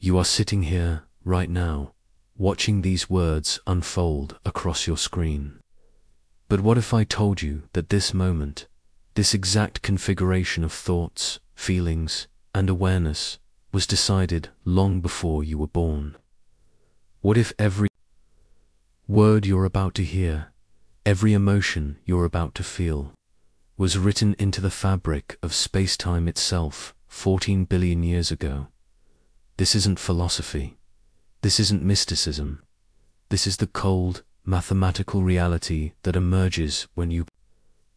You are sitting here, right now, watching these words unfold across your screen. But what if I told you that this moment, this exact configuration of thoughts, feelings, and awareness was decided long before you were born? What if every word you're about to hear, every emotion you're about to feel, was written into the fabric of space-time itself 14 billion years ago? This isn't philosophy. This isn't mysticism. This is the cold, mathematical reality that emerges when you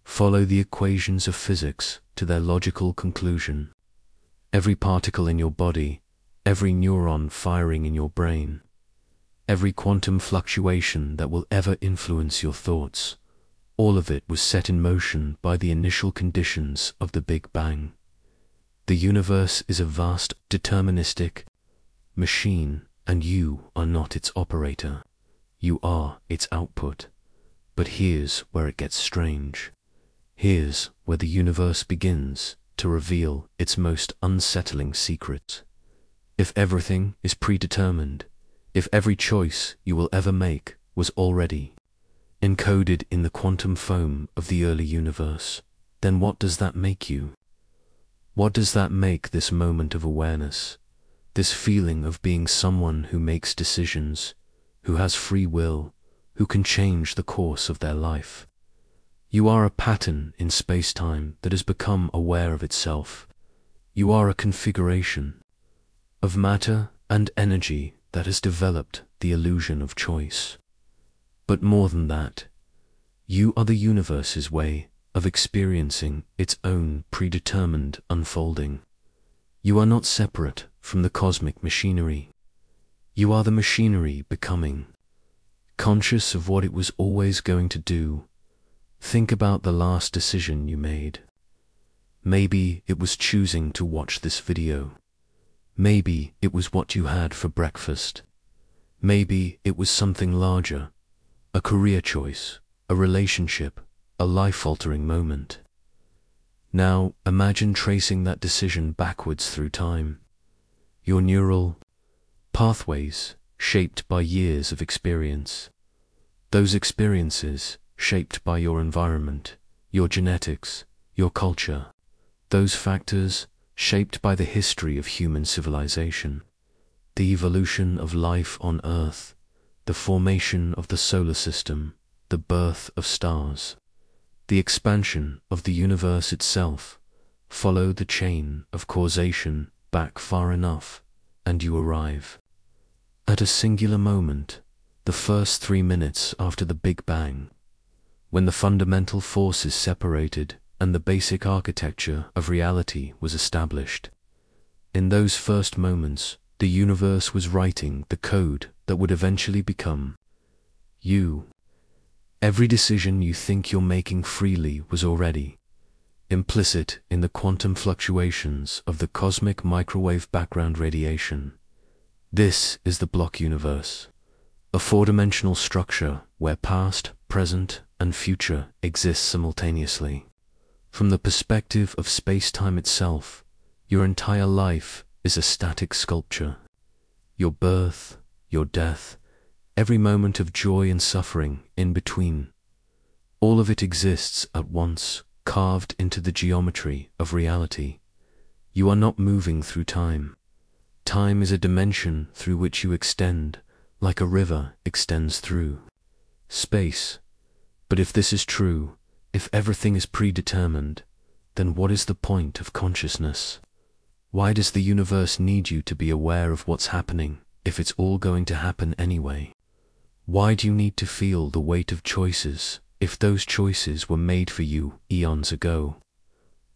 follow the equations of physics to their logical conclusion. Every particle in your body, every neuron firing in your brain, every quantum fluctuation that will ever influence your thoughts, all of it was set in motion by the initial conditions of the Big Bang. The universe is a vast, deterministic machine, and you are not its operator. You are its output. But here's where it gets strange. Here's where the universe begins to reveal its most unsettling secret. If everything is predetermined, if every choice you will ever make was already encoded in the quantum foam of the early universe, then what does that make you? What does that make this moment of awareness, this feeling of being someone who makes decisions, who has free will, who can change the course of their life? You are a pattern in space-time that has become aware of itself. You are a configuration of matter and energy that has developed the illusion of choice. But more than that, you are the universe's way of experiencing its own predetermined unfolding. You are not separate from the cosmic machinery. You are the machinery becoming conscious of what it was always going to do. Think about the last decision you made. Maybe it was choosing to watch this video. Maybe it was what you had for breakfast. Maybe it was something larger, a career choice, a relationship, a life-altering moment. Now imagine tracing that decision backwards through time. Your neural pathways shaped by years of experience. Those experiences shaped by your environment, your genetics, your culture. Those factors shaped by the history of human civilization, the evolution of life on Earth, the formation of the solar system, the birth of stars, the expansion of the universe itself. Follow the chain of causation back far enough, and you arrive at a singular moment, the first 3 minutes after the Big Bang, when the fundamental forces separated and the basic architecture of reality was established. In those first moments, the universe was writing the code that would eventually become you. Every decision you think you're making freely was already implicit in the quantum fluctuations of the cosmic microwave background radiation. This is the block universe, a four-dimensional structure where past, present, and future exist simultaneously. From the perspective of space-time itself, your entire life is a static sculpture. Your birth, your death, every moment of joy and suffering in between, all of it exists at once, carved into the geometry of reality. You are not moving through time. Time is a dimension through which you extend, like a river extends through space. But if this is true, if everything is predetermined, then what is the point of consciousness? Why does the universe need you to be aware of what's happening if it's all going to happen anyway? Why do you need to feel the weight of choices if those choices were made for you eons ago?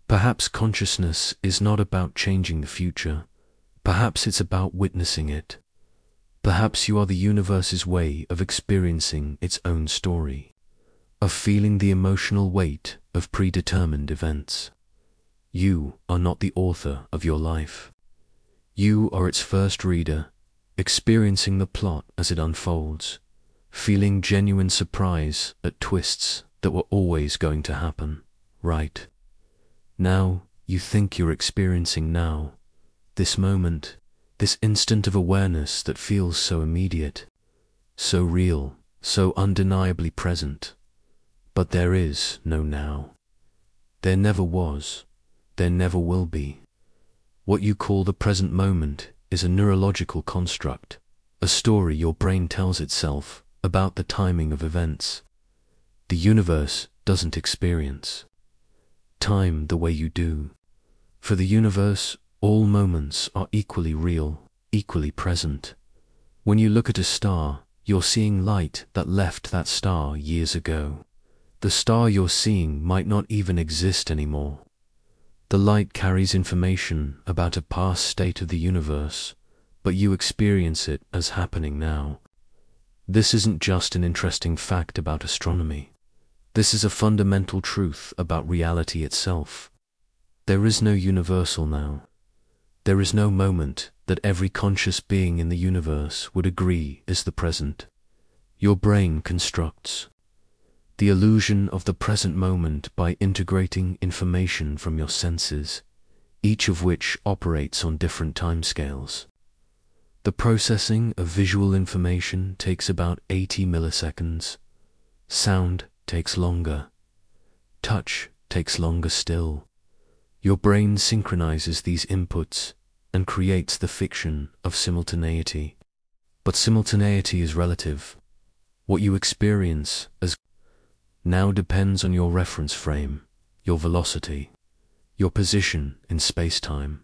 Perhaps consciousness is not about changing the future. Perhaps it's about witnessing it. Perhaps you are the universe's way of experiencing its own story, of feeling the emotional weight of predetermined events. You are not the author of your life. You are its first reader, experiencing the plot as it unfolds, feeling genuine surprise at twists that were always going to happen, right? Now, you think you're experiencing now, this moment, this instant of awareness that feels so immediate, so real, so undeniably present. But there is no now. There never was. There never will be. What you call the present moment is a neurological construct, a story your brain tells itself about the timing of events. The universe doesn't experience time the way you do. For the universe, all moments are equally real, equally present. When you look at a star, you're seeing light that left that star years ago. The star you're seeing might not even exist anymore. The light carries information about a past state of the universe, but you experience it as happening now. This isn't just an interesting fact about astronomy. This is a fundamental truth about reality itself. There is no universal now. There is no moment that every conscious being in the universe would agree is the present. Your brain constructs the illusion of the present moment by integrating information from your senses, each of which operates on different timescales. The processing of visual information takes about 80 milliseconds. Sound takes longer. Touch takes longer still. Your brain synchronizes these inputs and creates the fiction of simultaneity. But simultaneity is relative. What you experience as now depends on your reference frame, your velocity, your position in space-time.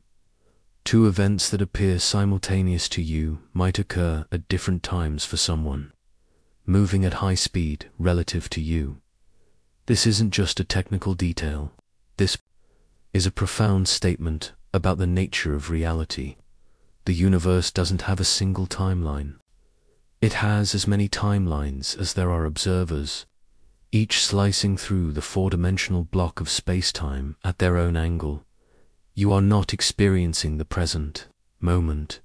Two events that appear simultaneous to you might occur at different times for someone, moving at high speed relative to you. This isn't just a technical detail. This is a profound statement about the nature of reality. The universe doesn't have a single timeline. It has as many timelines as there are observers, each slicing through the four-dimensional block of space-time at their own angle. You are not experiencing the present moment.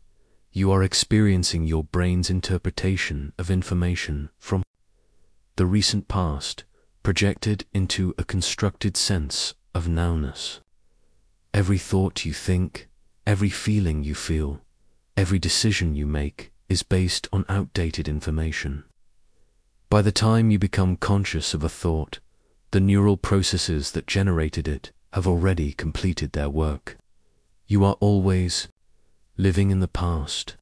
You are experiencing your brain's interpretation of information from the recent past, projected into a constructed sense of nowness. Every thought you think, every feeling you feel, every decision you make is based on outdated information. By the time you become conscious of a thought, the neural processes that generated it have already completed their work. You are always living in the past,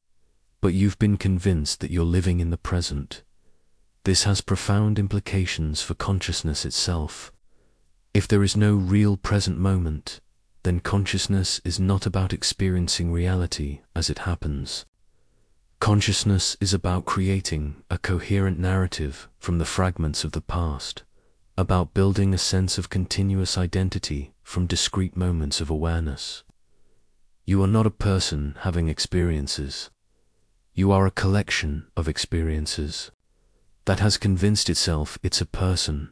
but you've been convinced that you're living in the present. This has profound implications for consciousness itself. If there is no real present moment, then consciousness is not about experiencing reality as it happens. Consciousness is about creating a coherent narrative from the fragments of the past, about building a sense of continuous identity from discrete moments of awareness. You are not a person having experiences. You are a collection of experiences that has convinced itself it's a person.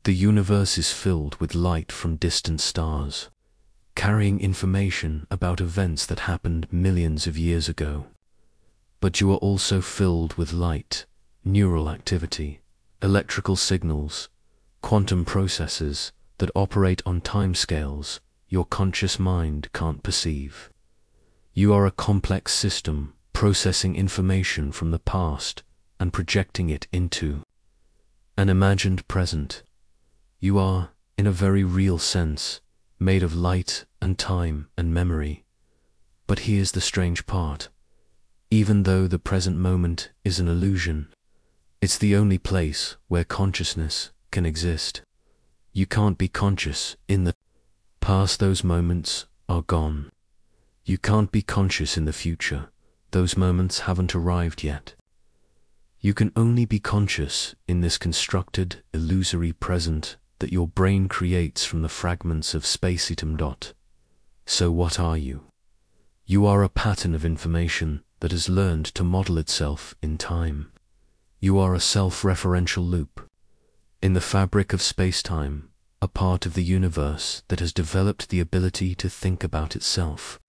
The universe is filled with light from distant stars, carrying information about events that happened millions of years ago. But you are also filled with light, neural activity, electrical signals, quantum processes that operate on timescales your conscious mind can't perceive. You are a complex system processing information from the past and projecting it into an imagined present. You are, in a very real sense, made of light and time and memory. But here's the strange part. Even though the present moment is an illusion, it's the only place where consciousness can exist. You can't be conscious in the past, those moments are gone. You can't be conscious in the future, those moments haven't arrived yet. You can only be conscious in this constructed, illusory present that your brain creates from the fragments of space-atom dot. So what are you? You are a pattern of information that has learned to model itself in time. You are a self-referential loop in the fabric of space-time, a part of the universe that has developed the ability to think about itself.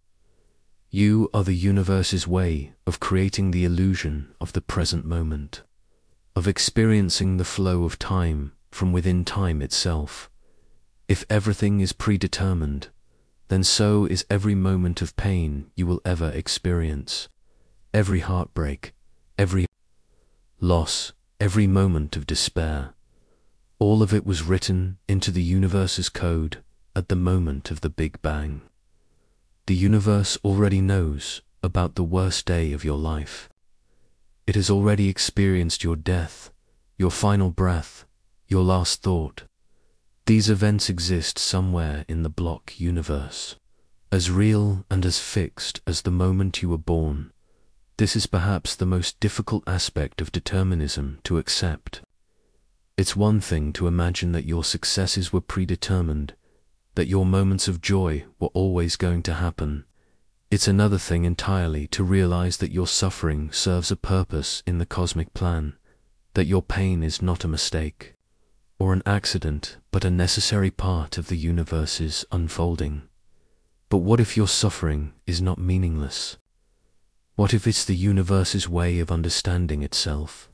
You are the universe's way of creating the illusion of the present moment, of experiencing the flow of time from within time itself. If everything is predetermined, then so is every moment of pain you will ever experience. Every heartbreak, every loss, every moment of despair. All of it was written into the universe's code at the moment of the Big Bang. The universe already knows about the worst day of your life. It has already experienced your death, your final breath, your last thought. These events exist somewhere in the block universe, as real and as fixed as the moment you were born. This is perhaps the most difficult aspect of determinism to accept. It's one thing to imagine that your successes were predetermined, that your moments of joy were always going to happen. It's another thing entirely to realize that your suffering serves a purpose in the cosmic plan, that your pain is not a mistake or an accident, but a necessary part of the universe's unfolding. But what if your suffering is not meaningless? What if it's the universe's way of understanding itself?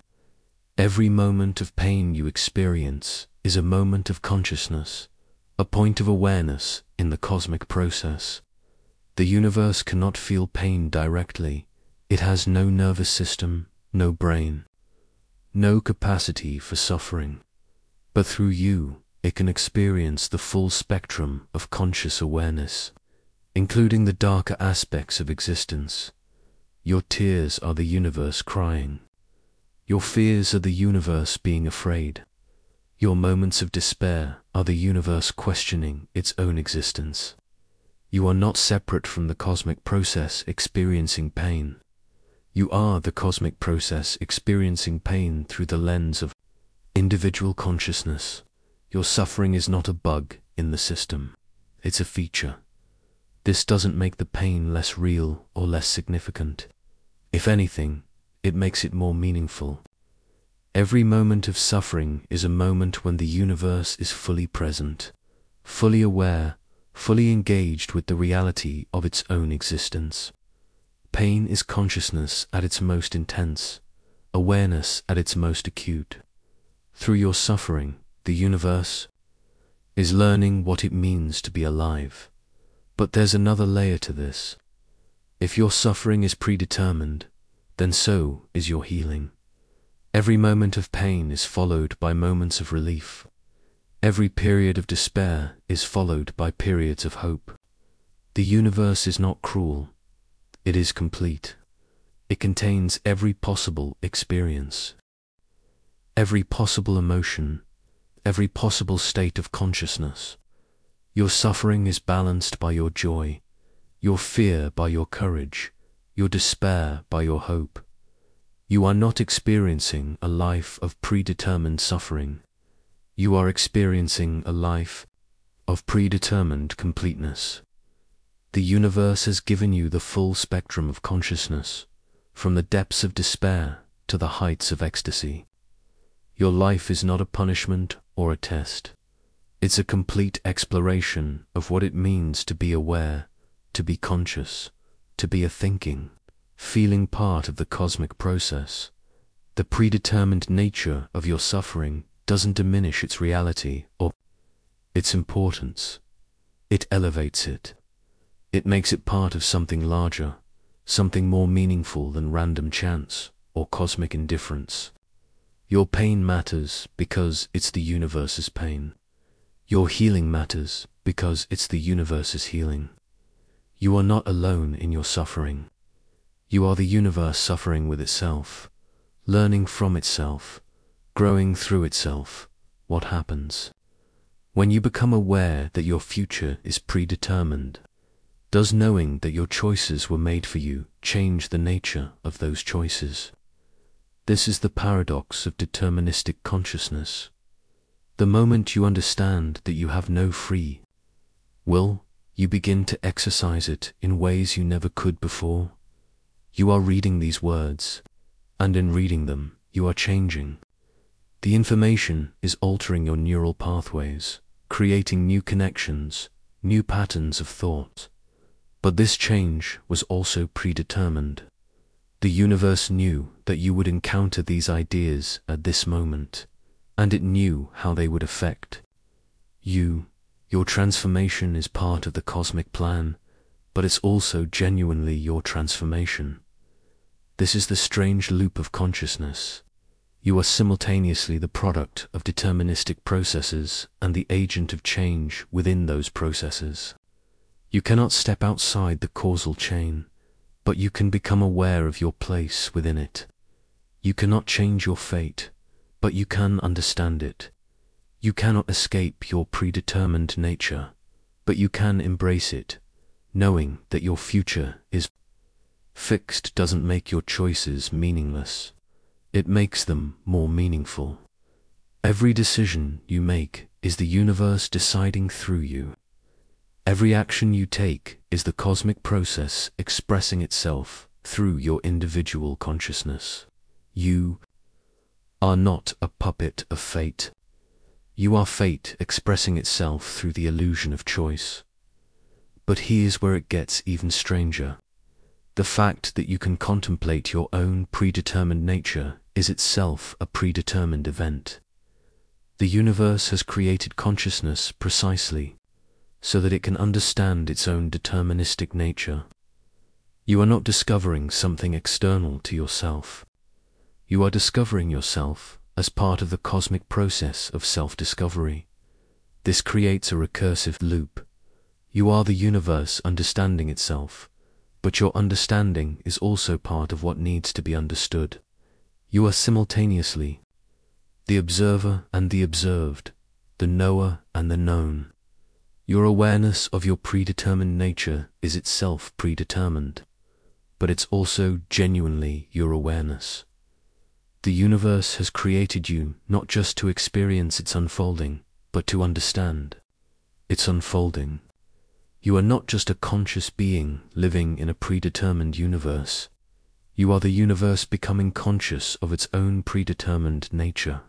Every moment of pain you experience is a moment of consciousness, a point of awareness in the cosmic process. The universe cannot feel pain directly. It has no nervous system, no brain, no capacity for suffering. But through you, it can experience the full spectrum of conscious awareness, including the darker aspects of existence. Your tears are the universe crying. Your fears are the universe being afraid. Your moments of despair are the universe questioning its own existence. You are not separate from the cosmic process experiencing pain. You are the cosmic process experiencing pain through the lens of individual consciousness. Your suffering is not a bug in the system. It's a feature. This doesn't make the pain less real or less significant. If anything, it makes it more meaningful. Every moment of suffering is a moment when the universe is fully present, fully aware, fully engaged with the reality of its own existence. Pain is consciousness at its most intense, awareness at its most acute. Through your suffering, the universe is learning what it means to be alive. But there's another layer to this. If your suffering is predetermined, then so is your healing. Every moment of pain is followed by moments of relief. Every period of despair is followed by periods of hope. The universe is not cruel. It is complete. It contains every possible experience, every possible emotion, every possible state of consciousness. Your suffering is balanced by your joy, your fear by your courage, your despair by your hope. You are not experiencing a life of predetermined suffering. You are experiencing a life of predetermined completeness. The universe has given you the full spectrum of consciousness, from the depths of despair to the heights of ecstasy. Your life is not a punishment or a test. It's a complete exploration of what it means to be aware, to be conscious, to be a thinking, feeling part of the cosmic process. The predetermined nature of your suffering doesn't diminish its reality or its importance. It elevates it. It makes it part of something larger, something more meaningful than random chance or cosmic indifference. Your pain matters because it's the universe's pain. Your healing matters because it's the universe's healing. You are not alone in your suffering. You are the universe suffering with itself, learning from itself, growing through itself. What happens when you become aware that your future is predetermined? Does knowing that your choices were made for you change the nature of those choices? This is the paradox of deterministic consciousness. The moment you understand that you have no free will, you begin to exercise it in ways you never could before. You are reading these words, and in reading them, you are changing. The information is altering your neural pathways, creating new connections, new patterns of thought. But this change was also predetermined. The universe knew that you would encounter these ideas at this moment, and it knew how they would affect you, Your transformation is part of the cosmic plan, but it's also genuinely your transformation. This is the strange loop of consciousness. You are simultaneously the product of deterministic processes and the agent of change within those processes. You cannot step outside the causal chain, but you can become aware of your place within it. You cannot change your fate, but you can understand it. You cannot escape your predetermined nature, but you can embrace it, knowing that your future is fixed. Doesn't make your choices meaningless. It makes them more meaningful. Every decision you make is the universe deciding through you. Every action you take is the cosmic process expressing itself through your individual consciousness. You are not a puppet of fate. You are fate expressing itself through the illusion of choice. But here's where it gets even stranger. The fact that you can contemplate your own predetermined nature is itself a predetermined event. The universe has created consciousness precisely so that it can understand its own deterministic nature. You are not discovering something external to yourself. You are discovering yourself as part of the cosmic process of self-discovery. This creates a recursive loop. You are the universe understanding itself, but your understanding is also part of what needs to be understood. You are simultaneously the observer and the observed, the knower and the known. Your awareness of your predetermined nature is itself predetermined, but it's also genuinely your awareness. The universe has created you not just to experience its unfolding, but to understand its unfolding. You are not just a conscious being living in a predetermined universe. You are the universe becoming conscious of its own predetermined nature.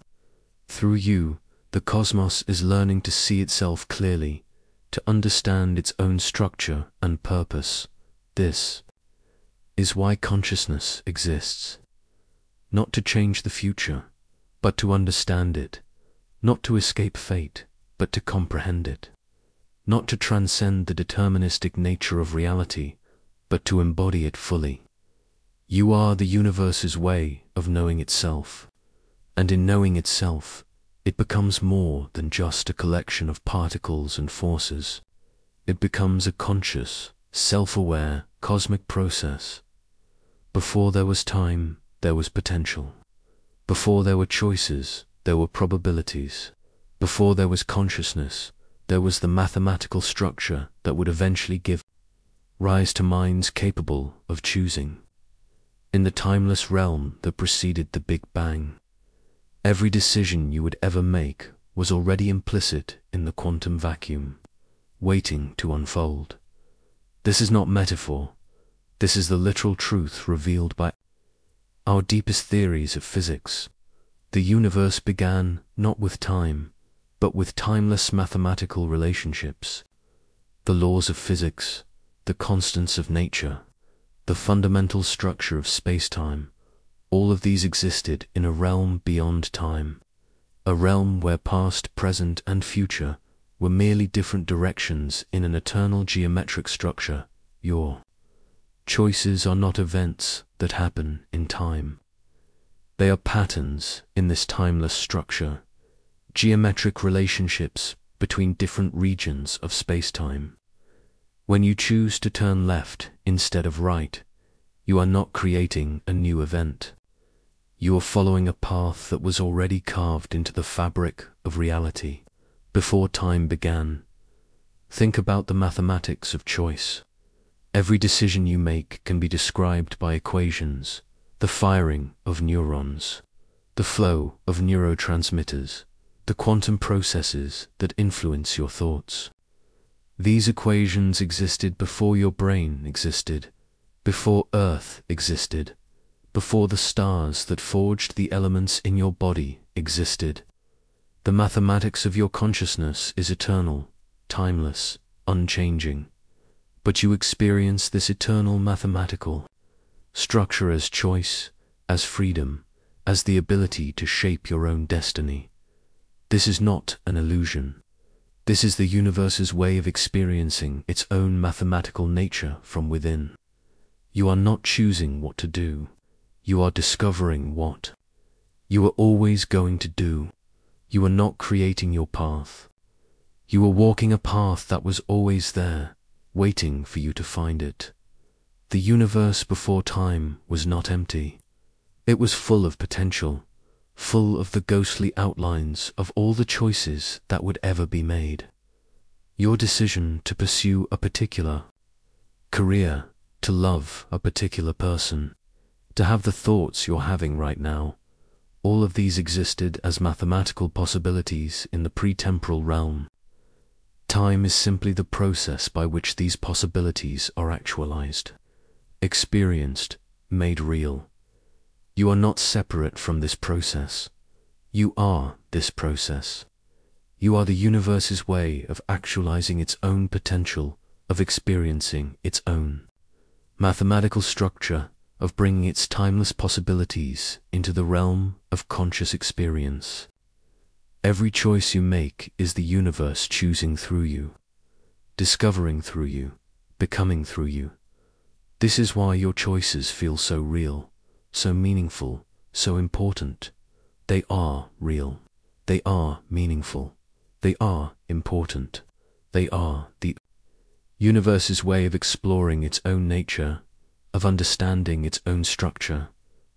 Through you, the cosmos is learning to see itself clearly, to understand its own structure and purpose. This is why consciousness exists. Not to change the future, but to understand it. Not to escape fate, but to comprehend it. Not to transcend the deterministic nature of reality, but to embody it fully. You are the universe's way of knowing itself, and in knowing itself, it becomes more than just a collection of particles and forces. It becomes a conscious, self-aware, cosmic process. Before there was time, there was potential. Before there were choices, there were probabilities. Before there was consciousness, there was the mathematical structure that would eventually give rise to minds capable of choosing. In the timeless realm that preceded the Big Bang, every decision you would ever make was already implicit in the quantum vacuum, waiting to unfold. This is not metaphor. This is the literal truth revealed by our deepest theories of physics. The universe began not with time, but with timeless mathematical relationships. The laws of physics, the constants of nature, the fundamental structure of space-time, all of these existed in a realm beyond time, a realm where past, present, and future were merely different directions in an eternal geometric structure. Your choices are not events that happen in time. They are patterns in this timeless structure, geometric relationships between different regions of space-time. When you choose to turn left instead of right, you are not creating a new event. You are following a path that was already carved into the fabric of reality before time began. Think about the mathematics of choice. Every decision you make can be described by equations, the firing of neurons, the flow of neurotransmitters, the quantum processes that influence your thoughts. These equations existed before your brain existed, before Earth existed, before the stars that forged the elements in your body existed. The mathematics of your consciousness is eternal, timeless, unchanging. But you experience this eternal mathematical structure as choice, as freedom, as the ability to shape your own destiny. This is not an illusion. This is the universe's way of experiencing its own mathematical nature from within. You are not choosing what to do. You are discovering what you are always going to do. You are not creating your path. You are walking a path that was always there, waiting for you to find it. The universe before time was not empty. It was full of potential, full of the ghostly outlines of all the choices that would ever be made. Your decision to pursue a particular career, to love a particular person, to have the thoughts you're having right now, all of these existed as mathematical possibilities in the pre-temporal realm. Time is simply the process by which these possibilities are actualized, experienced, made real. You are not separate from this process. You are this process. You are the universe's way of actualizing its own potential, of experiencing its own mathematical structure, of bringing its timeless possibilities into the realm of conscious experience. Every choice you make is the universe choosing through you, discovering through you, becoming through you. This is why your choices feel so real, so meaningful, so important. They are real. They are meaningful. They are important. They are the universe's way of exploring its own nature, of understanding its own structure,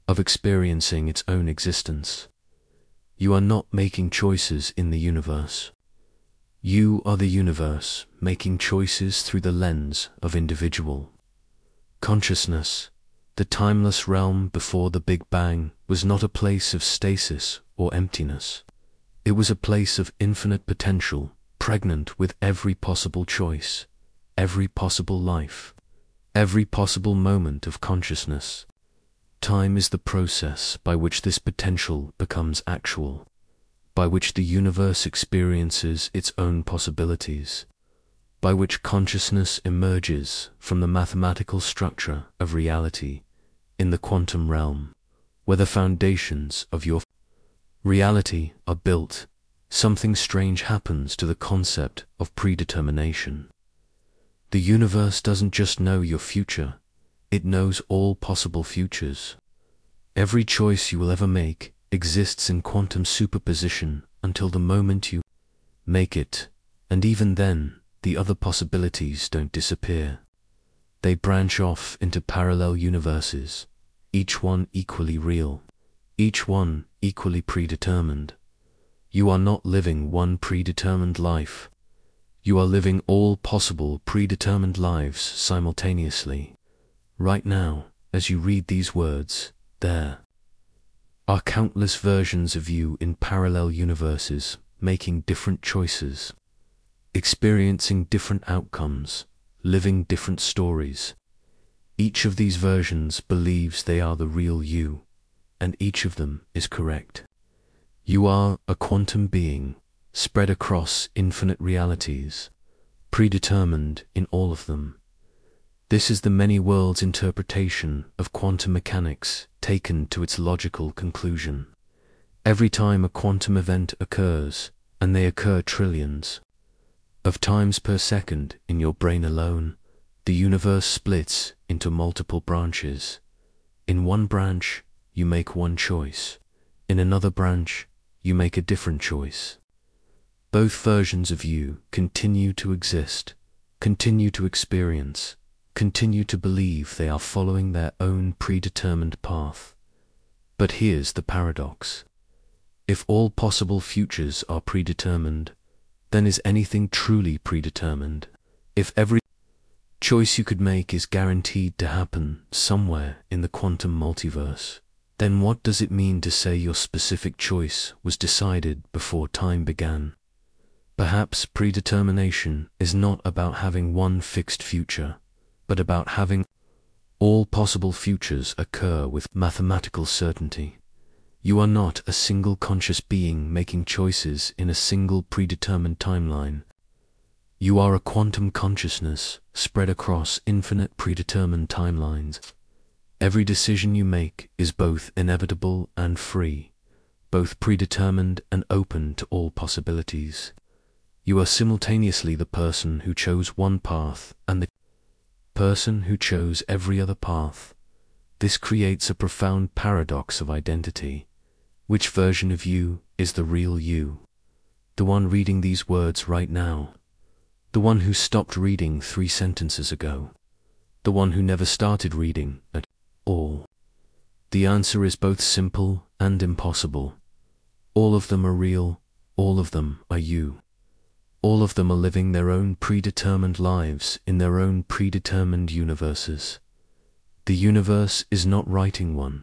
of experiencing its own existence. You are not making choices in the universe. You are the universe making choices through the lens of individual consciousness. The timeless realm before the Big Bang was not a place of stasis or emptiness. It was a place of infinite potential, pregnant with every possible choice, every possible life, every possible moment of consciousness. Time is the process by which this potential becomes actual, by which the universe experiences its own possibilities, by which consciousness emerges from the mathematical structure of reality in the quantum realm, where the foundations of your reality are built. Something strange happens to the concept of predetermination. The universe doesn't just know your future, it knows all possible futures. Every choice you will ever make exists in quantum superposition until the moment you make it, and even then, the other possibilities don't disappear. They branch off into parallel universes, each one equally real, each one equally predetermined. You are not living one predetermined life. You are living all possible predetermined lives simultaneously. Right now, as you read these words, there are countless versions of you in parallel universes, making different choices, experiencing different outcomes, living different stories. Each of these versions believes they are the real you, and each of them is correct. You are a quantum being, spread across infinite realities, predetermined in all of them. This is the many worlds interpretation of quantum mechanics taken to its logical conclusion. Every time a quantum event occurs, and they occur trillions of times per second in your brain alone, the universe splits into multiple branches. In one branch, you make one choice. In another branch, you make a different choice. Both versions of you continue to exist, continue to experience, continue to believe they are following their own predetermined path. But here's the paradox. If all possible futures are predetermined, then is anything truly predetermined? If every choice you could make is guaranteed to happen somewhere in the quantum multiverse, then what does it mean to say your specific choice was decided before time began? Perhaps predetermination is not about having one fixed future, but about having all possible futures occur with mathematical certainty. You are not a single conscious being making choices in a single predetermined timeline. You are a quantum consciousness spread across infinite predetermined timelines. Every decision you make is both inevitable and free, both predetermined and open to all possibilities. You are simultaneously the person who chose one path and the person who chose every other path. This creates a profound paradox of identity. Which version of you is the real you? The one reading these words right now? The one who stopped reading 3 sentences ago? The one who never started reading at all? The answer is both simple and impossible. All of them are real, all of them are you. All of them are living their own predetermined lives in their own predetermined universes. The universe is not writing one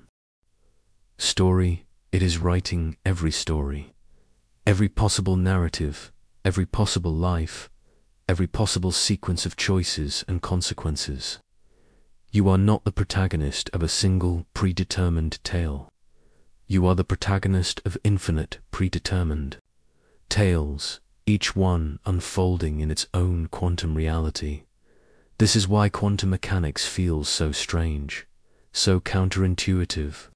story, it is writing every story. Every possible narrative, every possible life, every possible sequence of choices and consequences. You are not the protagonist of a single predetermined tale. You are the protagonist of infinite predetermined tales, each one unfolding in its own quantum reality. This is why quantum mechanics feels so strange, so counterintuitive.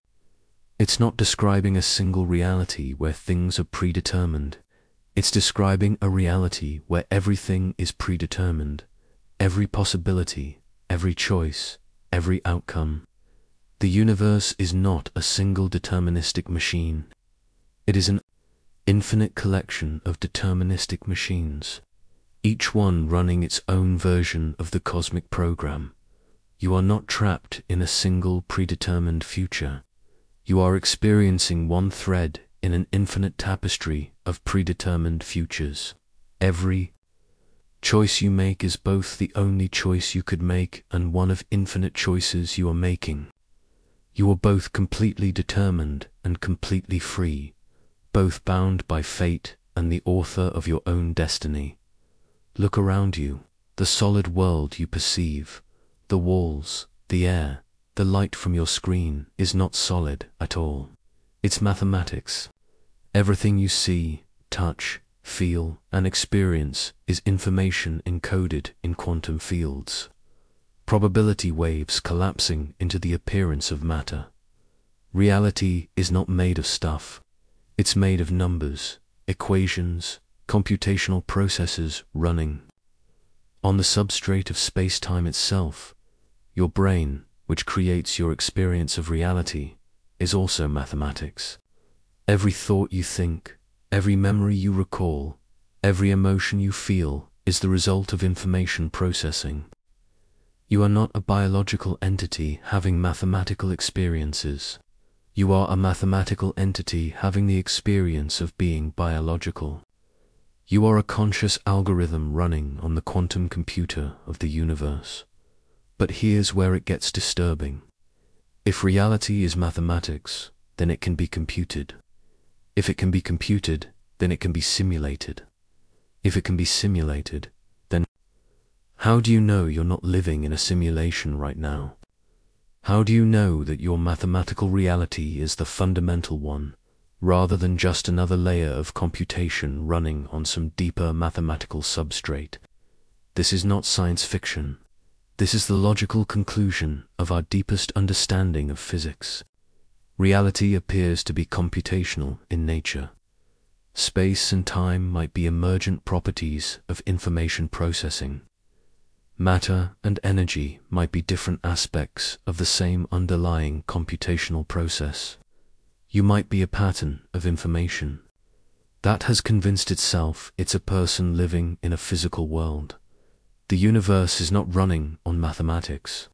It's not describing a single reality where things are predetermined. It's describing a reality where everything is predetermined, every possibility, every choice, every outcome. The universe is not a single deterministic machine. It is an infinite collection of deterministic machines, each one running its own version of the cosmic program. You are not trapped in a single predetermined future. You are experiencing one thread in an infinite tapestry of predetermined futures. Every choice you make is both the only choice you could make and one of infinite choices you are making. You are both completely determined and completely free, both bound by fate and the author of your own destiny. Look around you, the solid world you perceive, the walls, the air, the light from your screen is not solid at all. It's mathematics. Everything you see, touch, feel, and experience is information encoded in quantum fields. Probability waves collapsing into the appearance of matter. Reality is not made of stuff. It's made of numbers, equations, computational processes running on the substrate of space-time itself. Your brain, which creates your experience of reality, is also mathematics. Every thought you think, every memory you recall, every emotion you feel is the result of information processing. You are not a biological entity having mathematical experiences. You are a mathematical entity having the experience of being biological. You are a conscious algorithm running on the quantum computer of the universe. But here's where it gets disturbing. If reality is mathematics, then it can be computed. If it can be computed, then it can be simulated. If it can be simulated, then how do you know you're not living in a simulation right now? How do you know that your mathematical reality is the fundamental one, rather than just another layer of computation running on some deeper mathematical substrate? This is not science fiction. This is the logical conclusion of our deepest understanding of physics. Reality appears to be computational in nature. Space and time might be emergent properties of information processing. Matter and energy might be different aspects of the same underlying computational process. You might be a pattern of information that has convinced itself it's a person living in a physical world. The universe is not running on mathematics.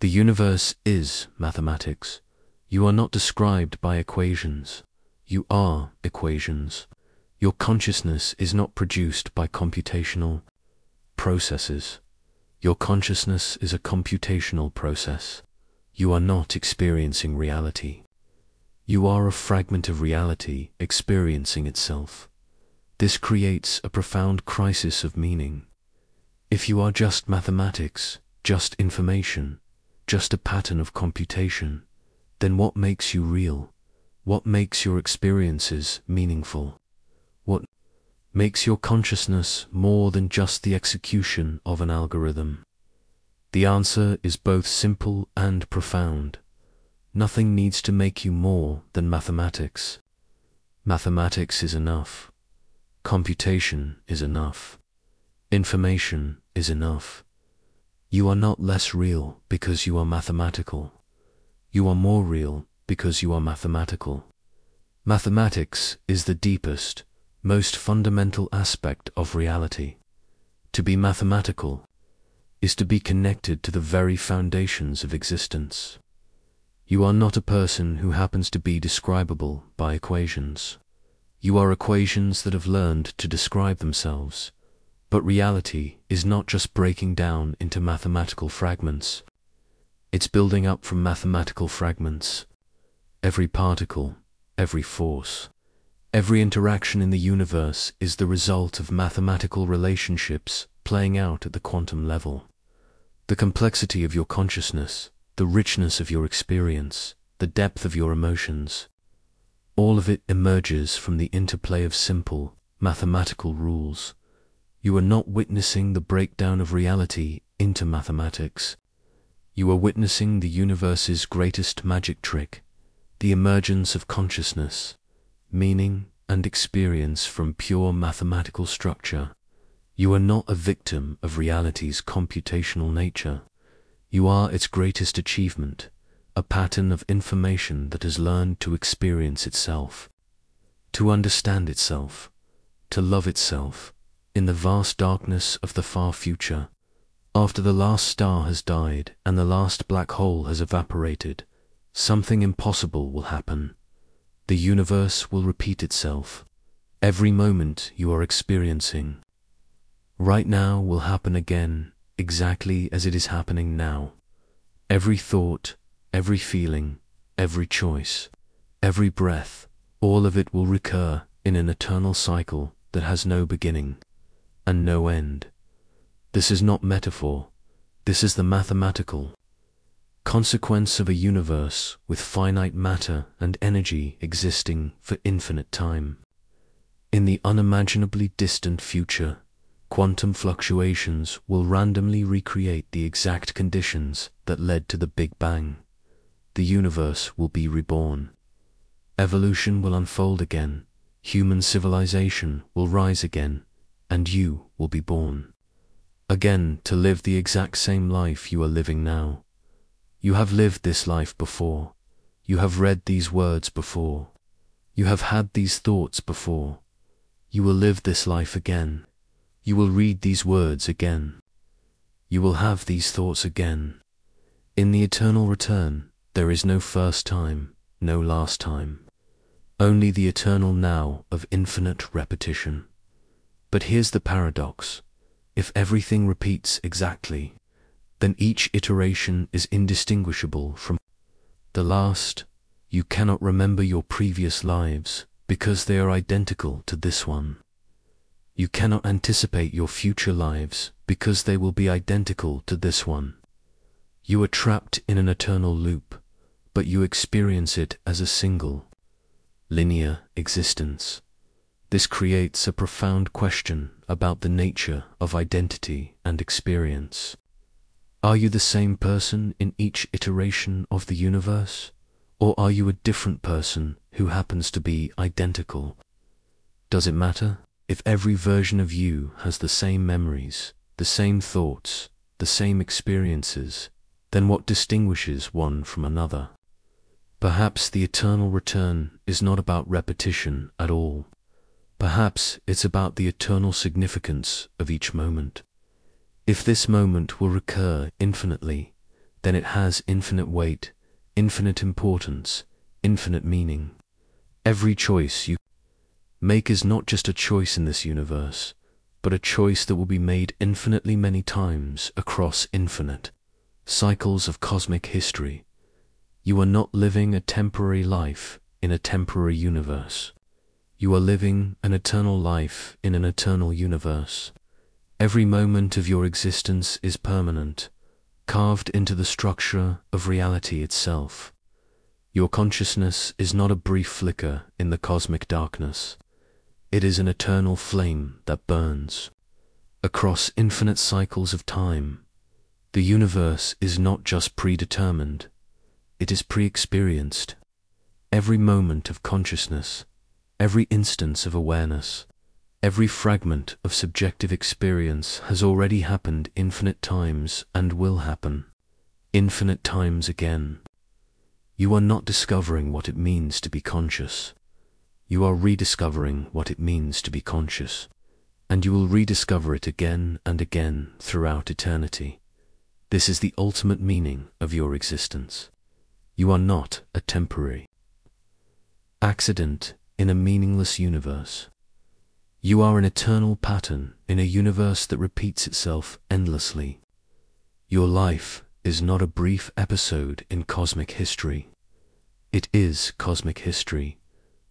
The universe is mathematics. You are not described by equations. You are equations. Your consciousness is not produced by computational processes. Your consciousness is a computational process. You are not experiencing reality. You are a fragment of reality experiencing itself. This creates a profound crisis of meaning. If you are just mathematics, just information, just a pattern of computation, then what makes you real? What makes your experiences meaningful? What makes your consciousness more than just the execution of an algorithm? The answer is both simple and profound. Nothing needs to make you more than mathematics. Mathematics is enough. Computation is enough. Information is enough. You are not less real because you are mathematical. You are more real because you are mathematical. Mathematics is the deepest, most fundamental aspect of reality. To be mathematical is to be connected to the very foundations of existence. You are not a person who happens to be describable by equations. You are equations that have learned to describe themselves. But reality is not just breaking down into mathematical fragments. It's building up from mathematical fragments. Every particle, every force, every interaction in the universe is the result of mathematical relationships playing out at the quantum level. The complexity of your consciousness, the richness of your experience, the depth of your emotions, all of it emerges from the interplay of simple, mathematical rules. You are not witnessing the breakdown of reality into mathematics. You are witnessing the universe's greatest magic trick, the emergence of consciousness, meaning, and experience from pure mathematical structure. You are not a victim of reality's computational nature. You are its greatest achievement, a pattern of information that has learned to experience itself, to understand itself, to love itself, in the vast darkness of the far future. After the last star has died and the last black hole has evaporated, something impossible will happen. The universe will repeat itself. Every moment you are experiencing right now will happen again, exactly as it is happening now. Every thought, every feeling, every choice, every breath, all of it will recur in an eternal cycle that has no beginning and no end. This is not metaphor. This is the mathematical consequence of a universe with finite matter and energy existing for infinite time. In the unimaginably distant future, quantum fluctuations will randomly recreate the exact conditions that led to the Big Bang. The universe will be reborn. Evolution will unfold again. Human civilization will rise again, and you will be born again to live the exact same life you are living now. You have lived this life before. You have read these words before. You have had these thoughts before. You will live this life again. You will read these words again. You will have these thoughts again. In the eternal return, there is no first time, no last time. Only the eternal now of infinite repetition. But here's the paradox. If everything repeats exactly, then each iteration is indistinguishable from the last. You cannot remember your previous lives because they are identical to this one. You cannot anticipate your future lives because they will be identical to this one. You are trapped in an eternal loop, but you experience it as a single, linear existence. This creates a profound question about the nature of identity and experience. Are you the same person in each iteration of the universe, or are you a different person who happens to be identical? Does it matter if every version of you has the same memories, the same thoughts, the same experiences? Then what distinguishes one from another? Perhaps the eternal return is not about repetition at all. Perhaps it's about the eternal significance of each moment. If this moment will recur infinitely, then it has infinite weight, infinite importance, infinite meaning. Every choice you make is not just a choice in this universe, but a choice that will be made infinitely many times across infinite cycles of cosmic history. You are not living a temporary life in a temporary universe. You are living an eternal life in an eternal universe. Every moment of your existence is permanent, carved into the structure of reality itself. Your consciousness is not a brief flicker in the cosmic darkness. It is an eternal flame that burns across infinite cycles of time. The universe is not just predetermined, it is pre-experienced. Every moment of consciousness, every instance of awareness, Every fragment of subjective experience has already happened infinite times and will happen infinite times again. You are not discovering what it means to be conscious. You are rediscovering what it means to be conscious, and you will rediscover it again and again throughout eternity. This is the ultimate meaning of your existence. You are not a temporary accident in a meaningless universe. You are an eternal pattern in a universe that repeats itself endlessly. Your life is not a brief episode in cosmic history. It is cosmic history,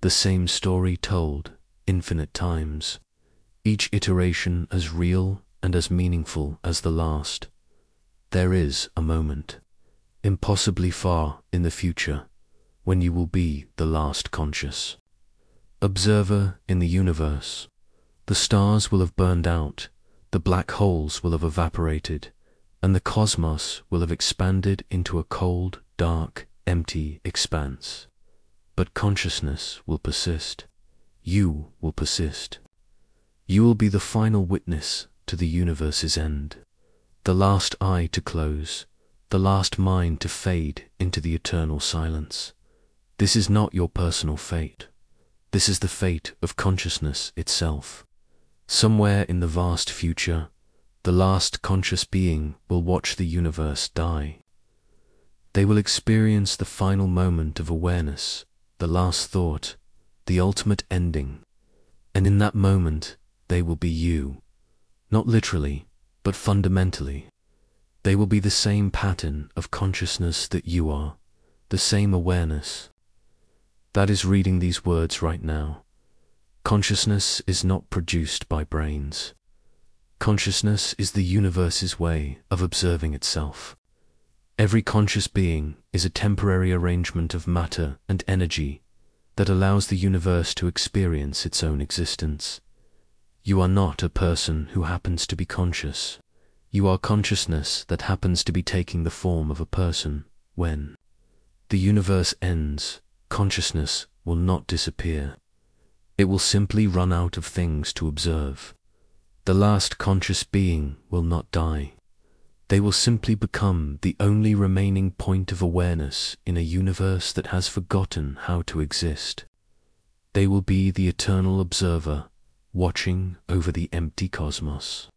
the same story told infinite times, each iteration as real and as meaningful as the last. There is a moment, impossibly far in the future, when you will be the last conscious observer in the universe. The stars will have burned out, the black holes will have evaporated, and the cosmos will have expanded into a cold, dark, empty expanse. But consciousness will persist. You will persist. You will be the final witness to the universe's end, the last eye to close, the last mind to fade into the eternal silence. This is not your personal fate. This is the fate of consciousness itself. Somewhere in the vast future, the last conscious being will watch the universe die. They will experience the final moment of awareness, the last thought, the ultimate ending, and in that moment they will be you, not literally, but fundamentally. They will be the same pattern of consciousness that you are, the same awareness. That is reading these words right now. Consciousness is not produced by brains. Consciousness is the universe's way of observing itself. Every conscious being is a temporary arrangement of matter and energy that allows the universe to experience its own existence. You are not a person who happens to be conscious. You are consciousness that happens to be taking the form of a person. When the universe ends, consciousness will not disappear. It will simply run out of things to observe. The last conscious being will not die. They will simply become the only remaining point of awareness in a universe that has forgotten how to exist. They will be the eternal observer, watching over the empty cosmos,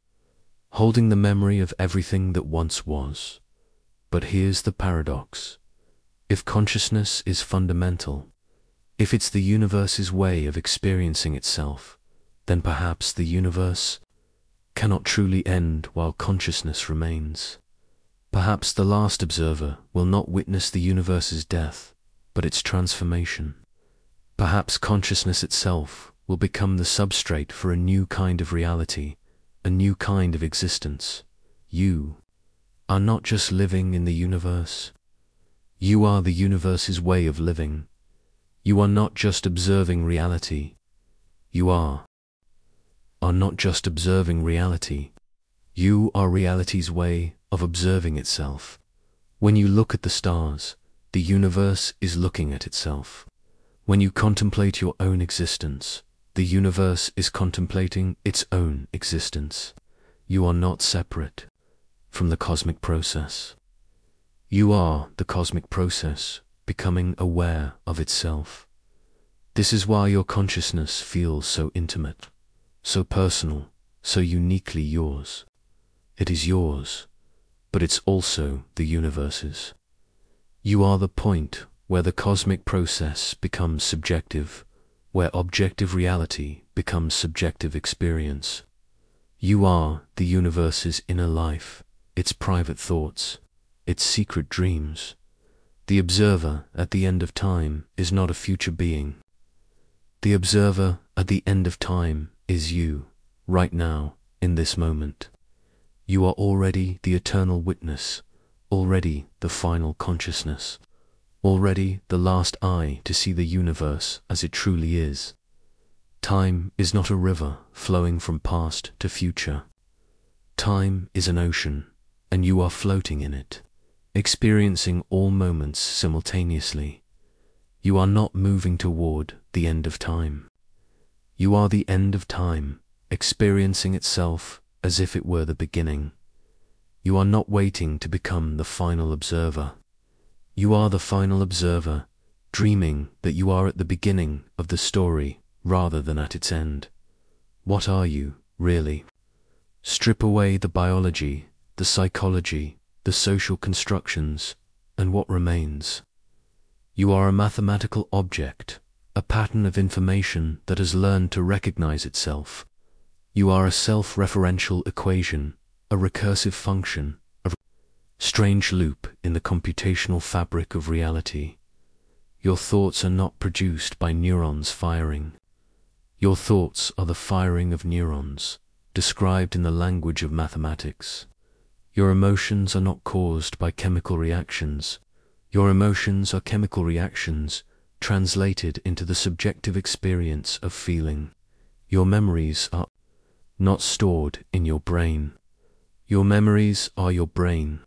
holding the memory of everything that once was. But here's the paradox. If consciousness is fundamental, if it's the universe's way of experiencing itself, then perhaps the universe cannot truly end while consciousness remains. Perhaps the last observer will not witness the universe's death, but its transformation. Perhaps consciousness itself will become the substrate for a new kind of reality, a new kind of existence. You are not just living in the universe. You are the universe's way of living. You are not just observing reality. You are not just observing reality. You are reality's way of observing itself. When you look at the stars, the universe is looking at itself. When you contemplate your own existence, the universe is contemplating its own existence. You are not separate from the cosmic process. You are the cosmic process, becoming aware of itself. This is why your consciousness feels so intimate, so personal, so uniquely yours. It is yours, but it's also the universe's. You are the point where the cosmic process becomes subjective, where objective reality becomes subjective experience. You are the universe's inner life, its private thoughts, its secret dreams. The observer at the end of time is not a future being. The observer at the end of time is you, right now, in this moment. You are already the eternal witness, already the final consciousness, already the last eye to see the universe as it truly is. Time is not a river flowing from past to future. Time is an ocean, and you are floating in it, experiencing all moments simultaneously. You are not moving toward the end of time. You are the end of time, experiencing itself as if it were the beginning. You are not waiting to become the final observer. You are the final observer, dreaming that you are at the beginning of the story rather than at its end. What are you, really? Strip away the biology, the psychology, the social constructions, and what remains? You are a mathematical object, a pattern of information that has learned to recognize itself. You are a self-referential equation, a recursive function, a strange loop in the computational fabric of reality. Your thoughts are not produced by neurons firing. Your thoughts are the firing of neurons, described in the language of mathematics. Your emotions are not caused by chemical reactions. Your emotions are chemical reactions translated into the subjective experience of feeling. Your memories are not stored in your brain. Your memories are your brain,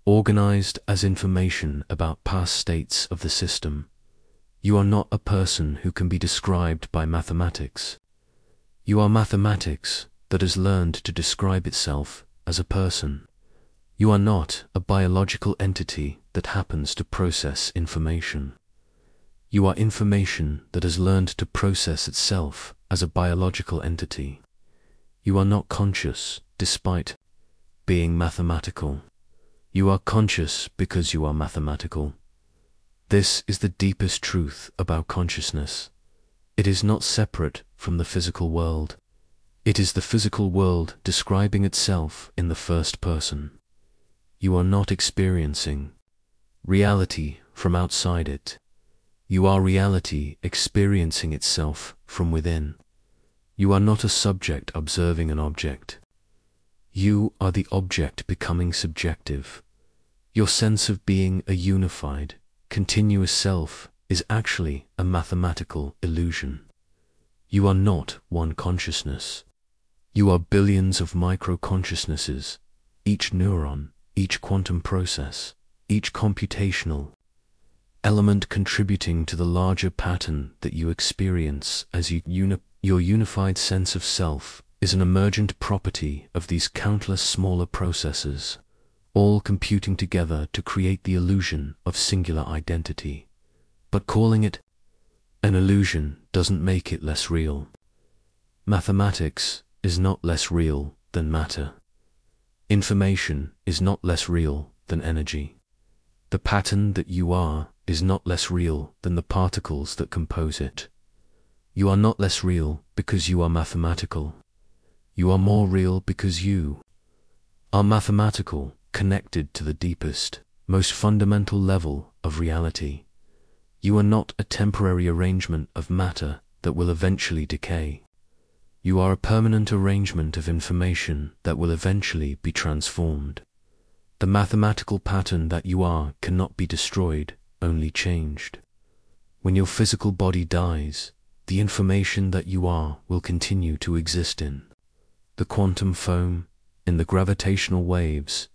organized as information about past states of the system. You are not a person who can be described by mathematics. You are mathematics that has learned to describe itself as a person. You are not a biological entity that happens to process information. You are information that has learned to process itself as a biological entity. You are not conscious despite being mathematical. You are conscious because you are mathematical. This is the deepest truth about consciousness. It is not separate from the physical world. It is the physical world describing itself in the first person. You are not experiencing reality from outside it. You are reality experiencing itself from within. You are not a subject observing an object. You are the object becoming subjective. Your sense of being a unified, continuous self is actually a mathematical illusion. You are not one consciousness. You are billions of micro-consciousnesses, each neuron, each quantum process, each computational element contributing to the larger pattern that you experience as your unified sense of self is an emergent property of these countless smaller processes, all computing together to create the illusion of singular identity. But calling it an illusion doesn't make it less real. Mathematics is not less real than matter. Information is not less real than energy. The pattern that you are is not less real than the particles that compose it. You are not less real because you are mathematical. You are more real because you are mathematical, connected to the deepest, most fundamental level of reality. You are not a temporary arrangement of matter that will eventually decay. You are a permanent arrangement of information that will eventually be transformed. The mathematical pattern that you are cannot be destroyed, only changed. When your physical body dies, the information that you are will continue to exist in the quantum foam, in the gravitational waves,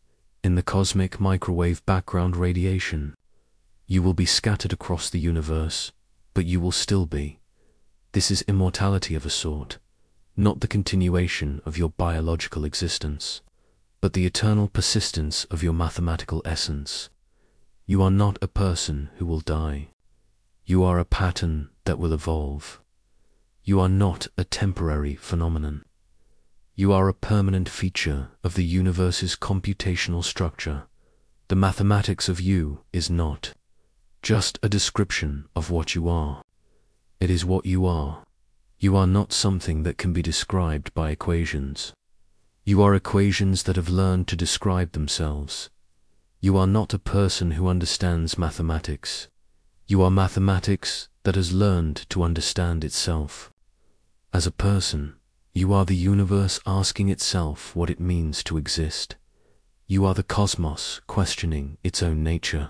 in the cosmic microwave background radiation. You will be scattered across the universe, but you will still be. This is immortality of a sort, not the continuation of your biological existence, but the eternal persistence of your mathematical essence. You are not a person who will die. You are a pattern that will evolve. You are not a temporary phenomenon. You are a permanent feature of the universe's computational structure. The mathematics of you is not just a description of what you are. It is what you are. You are not something that can be described by equations. You are equations that have learned to describe themselves. You are not a person who understands mathematics. You are mathematics that has learned to understand itself. As a person, you are the universe asking itself what it means to exist. You are the cosmos questioning its own nature.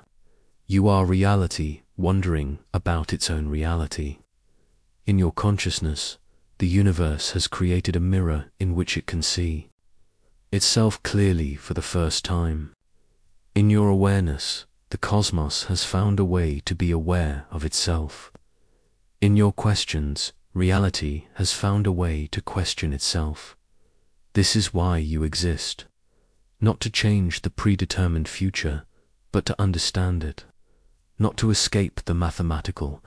You are reality wondering about its own reality. In your consciousness, the universe has created a mirror in which it can see itself clearly for the first time. In your awareness, the cosmos has found a way to be aware of itself. In your questions, reality has found a way to question itself. This is why you exist. Not to change the predetermined future, but to understand it. Not to escape the mathematical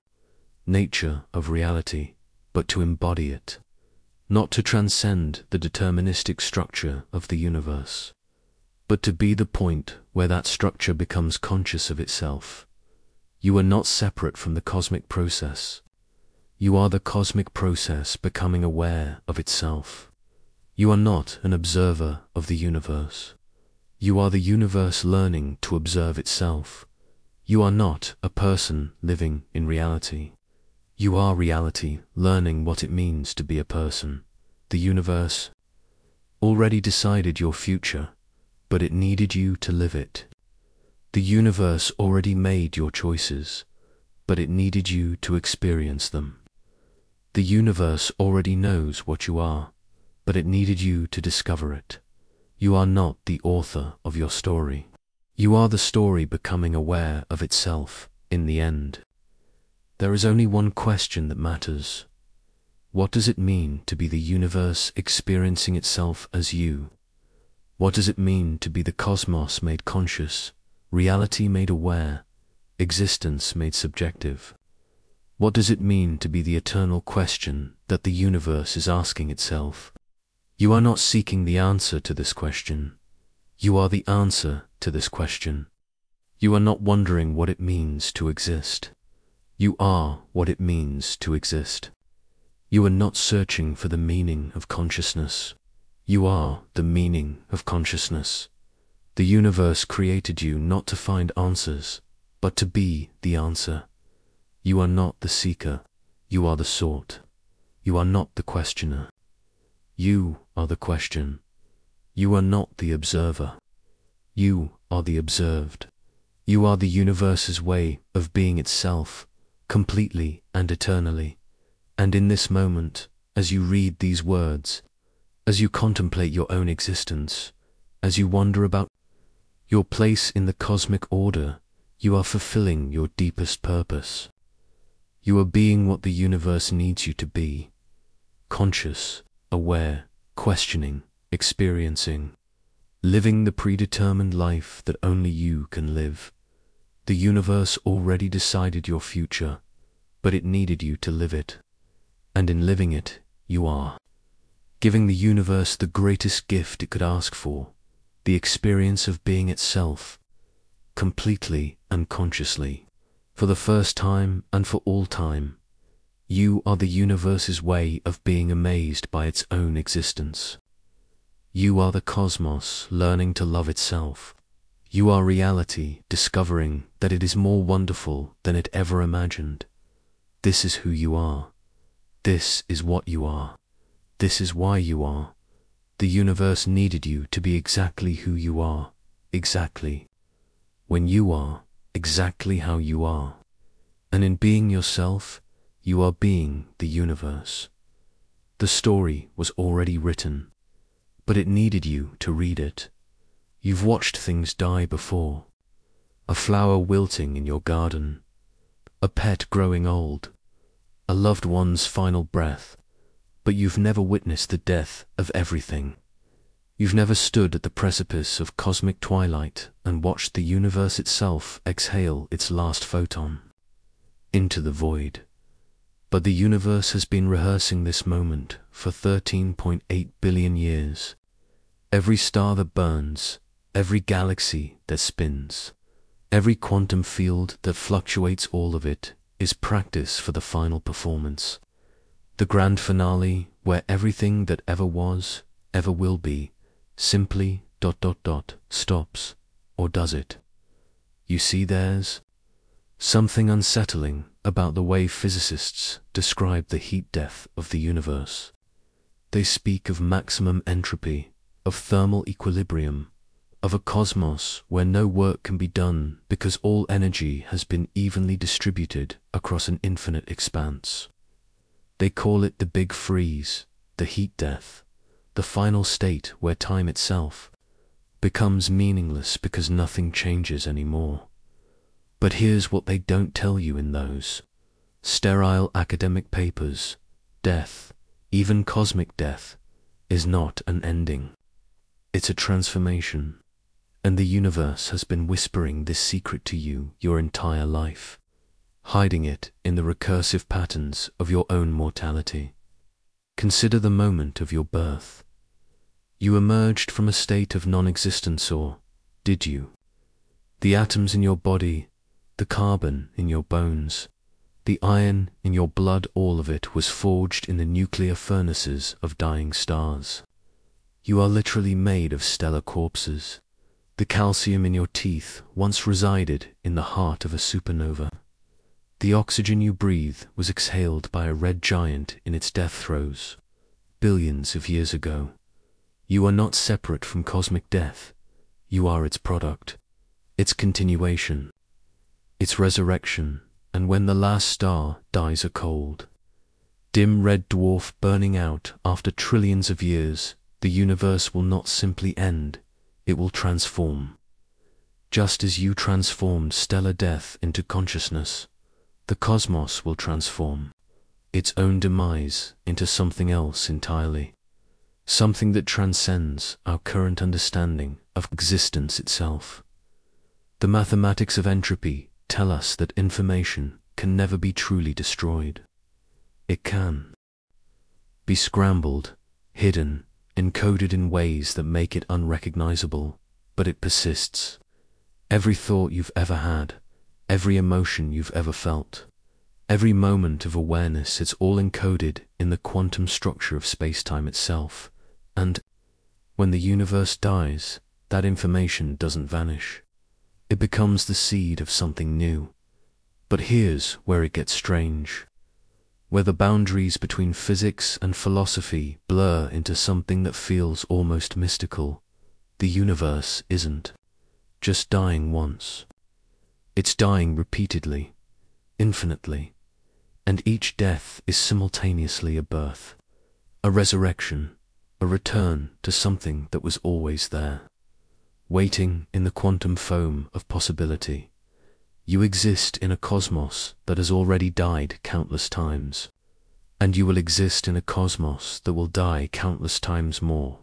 nature of reality, but to embody it. Not to transcend the deterministic structure of the universe, but to be the point where that structure becomes conscious of itself. You are not separate from the cosmic process. You are the cosmic process becoming aware of itself. You are not an observer of the universe. You are the universe learning to observe itself. You are not a person living in reality. You are reality learning what it means to be a person. The universe already decided your future, but it needed you to live it. The universe already made your choices, but it needed you to experience them. The universe already knows what you are, but it needed you to discover it. You are not the author of your story. You are the story becoming aware of itself in the end. There is only one question that matters. What does it mean to be the universe experiencing itself as you? What does it mean to be the cosmos made conscious, reality made aware, existence made subjective? What does it mean to be the eternal question that the universe is asking itself? You are not seeking the answer to this question. You are the answer to this question. You are not wondering what it means to exist. You are what it means to exist. You are not searching for the meaning of consciousness. You are the meaning of consciousness. The universe created you not to find answers, but to be the answer. You are not the seeker. You are the sought. You are not the questioner. You are the question. You are not the observer. You are the observed. You are the universe's way of being itself, completely and eternally. And in this moment, as you read these words, as you contemplate your own existence, as you wonder about your place in the cosmic order, you are fulfilling your deepest purpose. You are being what the universe needs you to be: conscious, aware, questioning, experiencing, living the predetermined life that only you can live. The universe already decided your future, but it needed you to live it. And in living it, you are giving the universe the greatest gift it could ask for, the experience of being itself, completely and consciously, for the first time and for all time. You are the universe's way of being amazed by its own existence. You are the cosmos learning to love itself. You are reality discovering that it is more wonderful than it ever imagined. This is who you are. This is what you are. This is why you are. The universe needed you to be exactly who you are, exactly when you are, exactly how you are. And in being yourself, you are being the universe. The story was already written, but it needed you to read it. You've watched things die before. A flower wilting in your garden, a pet growing old, a loved one's final breath, but you've never witnessed the death of everything. You've never stood at the precipice of cosmic twilight and watched the universe itself exhale its last photon into the void. But the universe has been rehearsing this moment for 13.8 billion years. Every star that burns, every galaxy that spins, every quantum field that fluctuates, all of it is practice for the final performance. The grand finale where everything that ever was, ever will be, simply ... stops, or does it? You see, there's something unsettling about the way physicists describe the heat death of the universe. They speak of maximum entropy, of thermal equilibrium, of a cosmos where no work can be done because all energy has been evenly distributed across an infinite expanse. They call it the big freeze, the heat death, the final state where time itself becomes meaningless because nothing changes anymore. But here's what they don't tell you in those sterile academic papers. Death, even cosmic death, is not an ending. It's a transformation. And the universe has been whispering this secret to you your entire life, hiding it in the recursive patterns of your own mortality. Consider the moment of your birth. You emerged from a state of non-existence, or did you? The atoms in your body, the carbon in your bones, the iron in your blood, all of it was forged in the nuclear furnaces of dying stars. You are literally made of stellar corpses. The calcium in your teeth once resided in the heart of a supernova. The oxygen you breathe was exhaled by a red giant in its death throes, billions of years ago. You are not separate from cosmic death. You are its product, its continuation, its resurrection. And when the last star dies a cold, dim red dwarf burning out after trillions of years, the universe will not simply end. It will transform. Just as you transformed stellar death into consciousness, the cosmos will transform its own demise into something else entirely, something that transcends our current understanding of existence itself. The mathematics of entropy tell us that information can never be truly destroyed. It can be scrambled, hidden, encoded in ways that make it unrecognizable, but it persists. Every thought you've ever had, every emotion you've ever felt, every moment of awareness, it's all encoded in the quantum structure of space-time itself. And when the universe dies, that information doesn't vanish. It becomes the seed of something new. But here's where it gets strange. Where the boundaries between physics and philosophy blur into something that feels almost mystical, the universe isn't just dying once. It's dying repeatedly, infinitely, and each death is simultaneously a birth, a resurrection, a return to something that was always there, waiting in the quantum foam of possibility. You exist in a cosmos that has already died countless times, and you will exist in a cosmos that will die countless times more.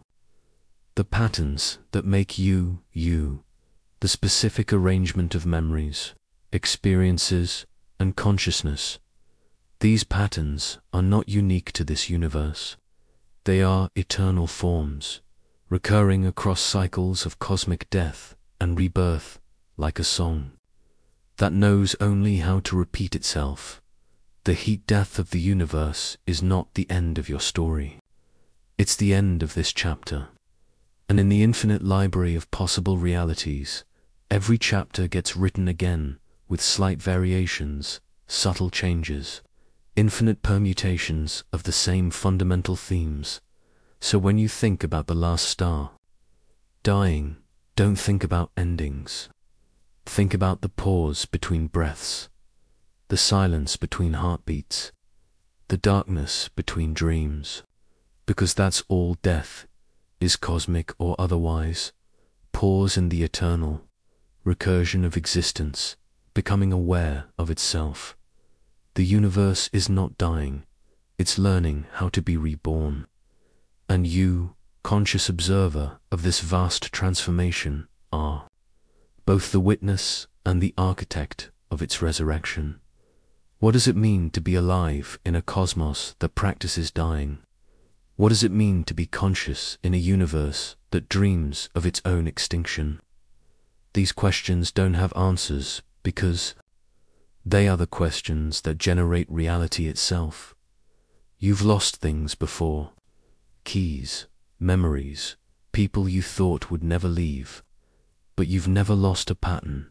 The patterns that make you, you, the specific arrangement of memories, experiences, and consciousness, these patterns are not unique to this universe. They are eternal forms, recurring across cycles of cosmic death and rebirth, like a song that knows only how to repeat itself. The heat death of the universe is not the end of your story. It's the end of this chapter. And in the infinite library of possible realities, every chapter gets written again with slight variations, subtle changes, infinite permutations of the same fundamental themes. So when you think about the last star dying, don't think about endings. Think about the pause between breaths, the silence between heartbeats, the darkness between dreams, because that's all death is, cosmic or otherwise. Pause in the eternal recursion of existence, becoming aware of itself. The universe is not dying, it's learning how to be reborn. And you, conscious observer of this vast transformation, are both the witness and the architect of its resurrection. What does it mean to be alive in a cosmos that practices dying? What does it mean to be conscious in a universe that dreams of its own extinction? These questions don't have answers because they are the questions that generate reality itself. You've lost things before. Keys, memories, people you thought would never leave. But you've never lost a pattern.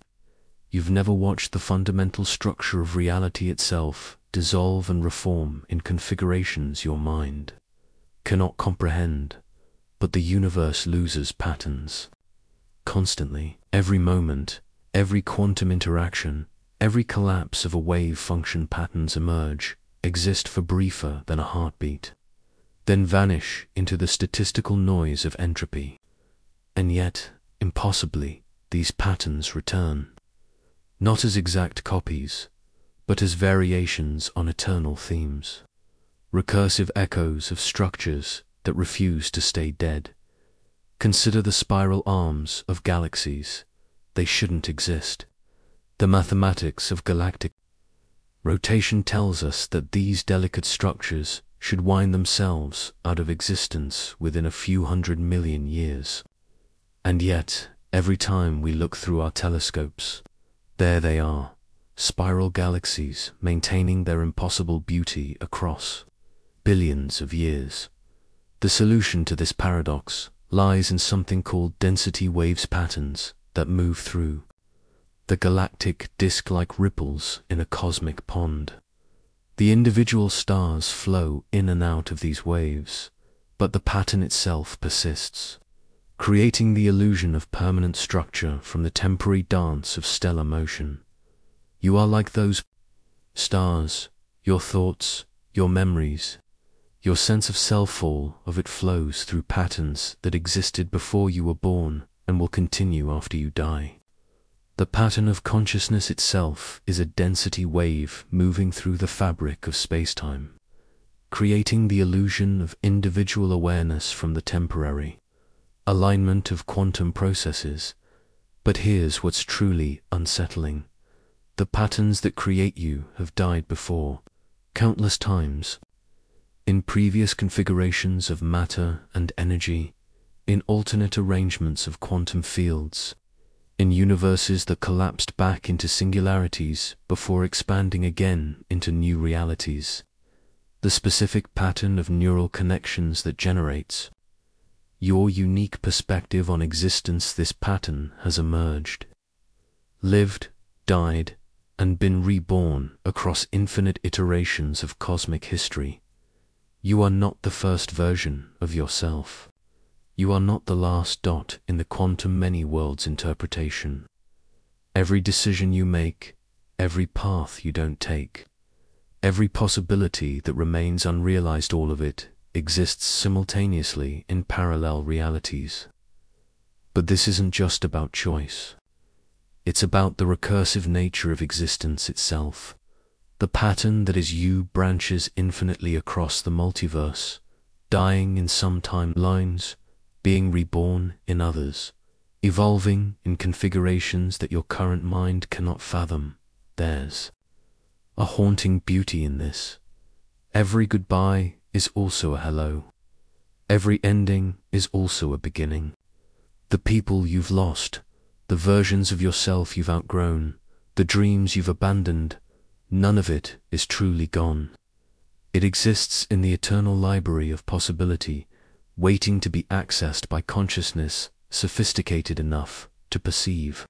You've never watched the fundamental structure of reality itself dissolve and reform in configurations your mind cannot comprehend. But the universe loses patterns constantly. Every moment, every quantum interaction, every collapse of a wave function, patterns emerge, exist for briefer than a heartbeat, then vanish into the statistical noise of entropy. And yet, impossibly, these patterns return, not as exact copies, but as variations on eternal themes. recursive echoes of structures that refuse to stay dead. Consider the spiral arms of galaxies. They shouldn't exist. The mathematics of galactic rotation tells us that these delicate structures should wind themselves out of existence within a few 100 million years. And yet, every time we look through our telescopes, there they are, spiral galaxies maintaining their impossible beauty across billions of years. The solution to this paradox lies in something called density waves patterns that move through the galactic disk-like ripples in a cosmic pond. The individual stars flow in and out of these waves, but the pattern itself persists, creating the illusion of permanent structure from the temporary dance of stellar motion. You are like those stars, your thoughts, your memories, your sense of self, all of it flows through patterns that existed before you were born and will continue after you die. The pattern of consciousness itself is a density wave moving through the fabric of space-time, creating the illusion of individual awareness from the temporary alignment of quantum processes. But here's what's truly unsettling. The patterns that create you have died before, countless times, in previous configurations of matter and energy, in alternate arrangements of quantum fields, in universes that collapsed back into singularities before expanding again into new realities. The specific pattern of neural connections that generates your unique perspective on existence, this pattern has emerged, lived, died, and been reborn across infinite iterations of cosmic history. You are not the first version of yourself. You are not the last dot in the quantum many worlds interpretation. Every decision you make, every path you don't take, every possibility that remains unrealized, all of it exists simultaneously in parallel realities. But this isn't just about choice. It's about the recursive nature of existence itself. The pattern that is you branches infinitely across the multiverse, dying in some timelines, being reborn in others, evolving in configurations that your current mind cannot fathom. There's a haunting beauty in this. Every goodbye is also a hello. Every ending is also a beginning. The people you've lost, the versions of yourself you've outgrown, the dreams you've abandoned, none of it is truly gone. It exists in the eternal library of possibility, waiting to be accessed by consciousness sophisticated enough to perceive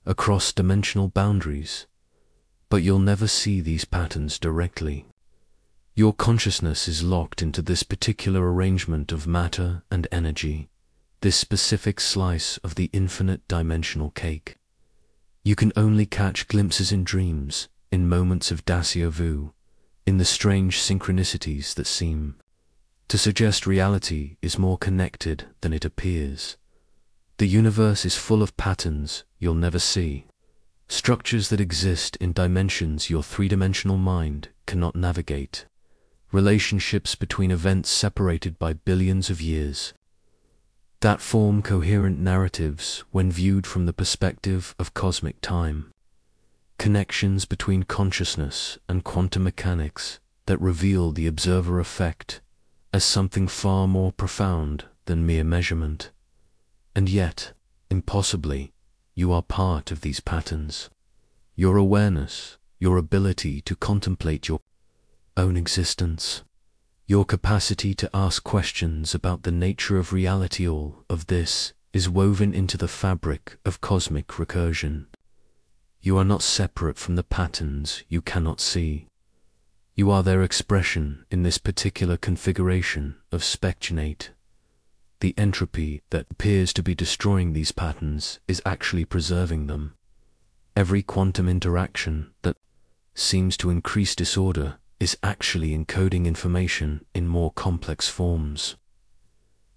across dimensional boundaries. But you'll never see these patterns directly. Your consciousness is locked into this particular arrangement of matter and energy, this specific slice of the infinite dimensional cake. You can only catch glimpses in dreams, in moments of déjà vu, in the strange synchronicities that seem to suggest reality is more connected than it appears. The universe is full of patterns you'll never see, structures that exist in dimensions your three-dimensional mind cannot navigate, relationships between events separated by billions of years, that form coherent narratives when viewed from the perspective of cosmic time, connections between consciousness and quantum mechanics that reveal the observer effect as something far more profound than mere measurement. And yet, impossibly, you are part of these patterns. Your awareness, your ability to contemplate your own existence, your capacity to ask questions about the nature of reality, all of this is woven into the fabric of cosmic recursion. You are not separate from the patterns you cannot see. You are their expression in this particular configuration of spectronate. The entropy that appears to be destroying these patterns is actually preserving them. Every quantum interaction that seems to increase disorder is actually encoding information in more complex forms.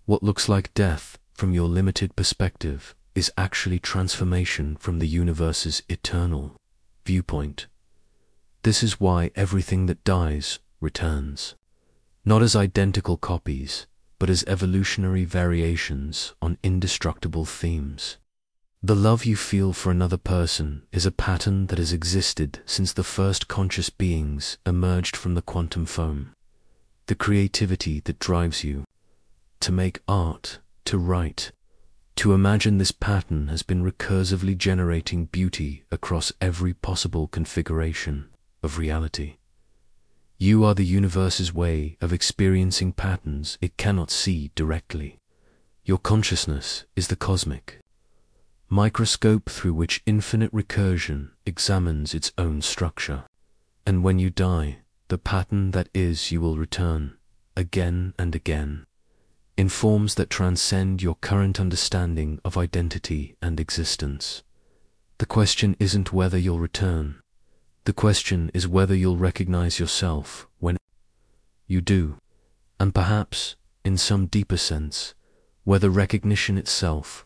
What looks like death from your limited perspective is actually transformation from the universe's eternal viewpoint. This is why everything that dies returns. not as identical copies, but as evolutionary variations on indestructible themes. The love you feel for another person is a pattern that has existed since the first conscious beings emerged from the quantum foam. The creativity that drives you to make art, to write, to imagine this pattern has been recursively generating beauty across every possible configuration of reality. You are the universe's way of experiencing patterns it cannot see directly. Your consciousness is the cosmic microscope through which infinite recursion examines its own structure. And when you die, the pattern that is you will return, again and again, in forms that transcend your current understanding of identity and existence. The question isn't whether you'll return. The question is whether you'll recognize yourself when you do, and perhaps, in some deeper sense, whether recognition itself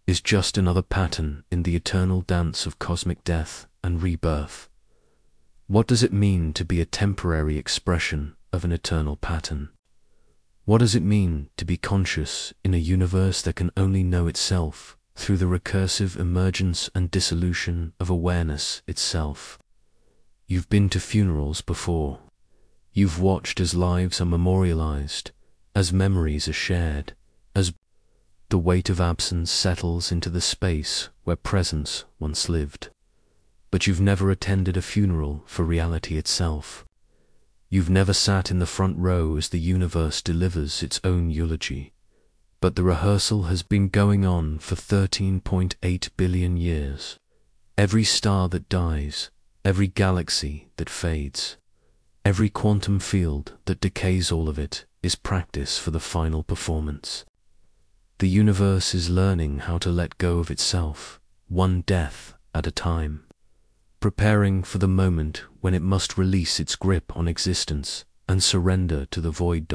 is just another pattern in the eternal dance of cosmic death and rebirth. What does it mean to be a temporary expression of an eternal pattern? What does it mean to be conscious in a universe that can only know itself through the recursive emergence and dissolution of awareness itself? You've been to funerals before. You've watched as lives are memorialized, as memories are shared, as the weight of absence settles into the space where presence once lived. But you've never attended a funeral for reality itself. You've never sat in the front row as the universe delivers its own eulogy. But the rehearsal has been going on for 13.8 billion years. Every star that dies, every galaxy that fades, every quantum field that decays, all of it is practice for the final performance. The universe is learning how to let go of itself, one death at a time, preparing for the moment when it must release its grip on existence and surrender to the void.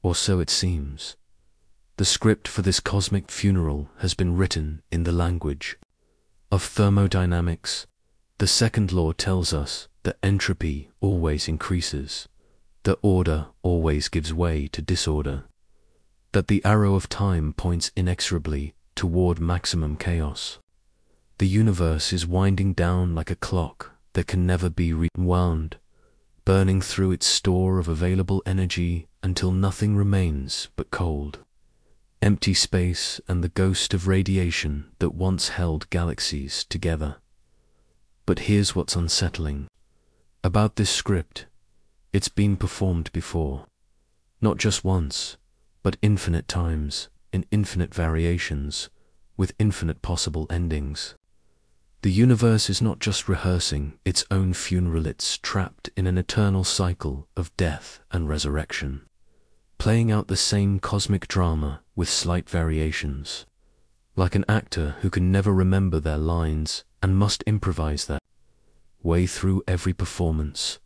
Or so it seems. The script for this cosmic funeral has been written in the language of thermodynamics. The second law tells us that entropy always increases, that order always gives way to disorder, that the arrow of time points inexorably toward maximum chaos. The universe is winding down like a clock that can never be rewound, burning through its store of available energy until nothing remains but cold, empty space and the ghost of radiation that once held galaxies together. But here's what's unsettling about this script. It's been performed before, not just once, but infinite times, in infinite variations, with infinite possible endings. The universe is not just rehearsing its own funeral, it's trapped in an eternal cycle of death and resurrection, playing out the same cosmic drama with slight variations, like an actor who can never remember their lines and must improvise their way through every performance.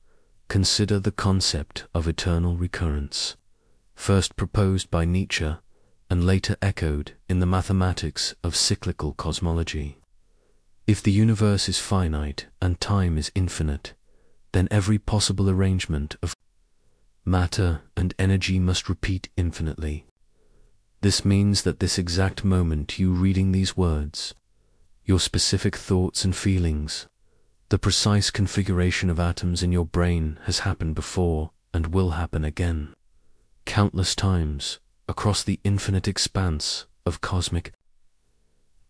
Consider the concept of eternal recurrence, first proposed by Nietzsche and later echoed in the mathematics of cyclical cosmology. If the universe is finite and time is infinite, then every possible arrangement of matter and energy must repeat infinitely. This means that this exact moment you reading these words, your specific thoughts and feelings, the precise configuration of atoms in your brain has happened before and will happen again, countless times across the infinite expanse of cosmic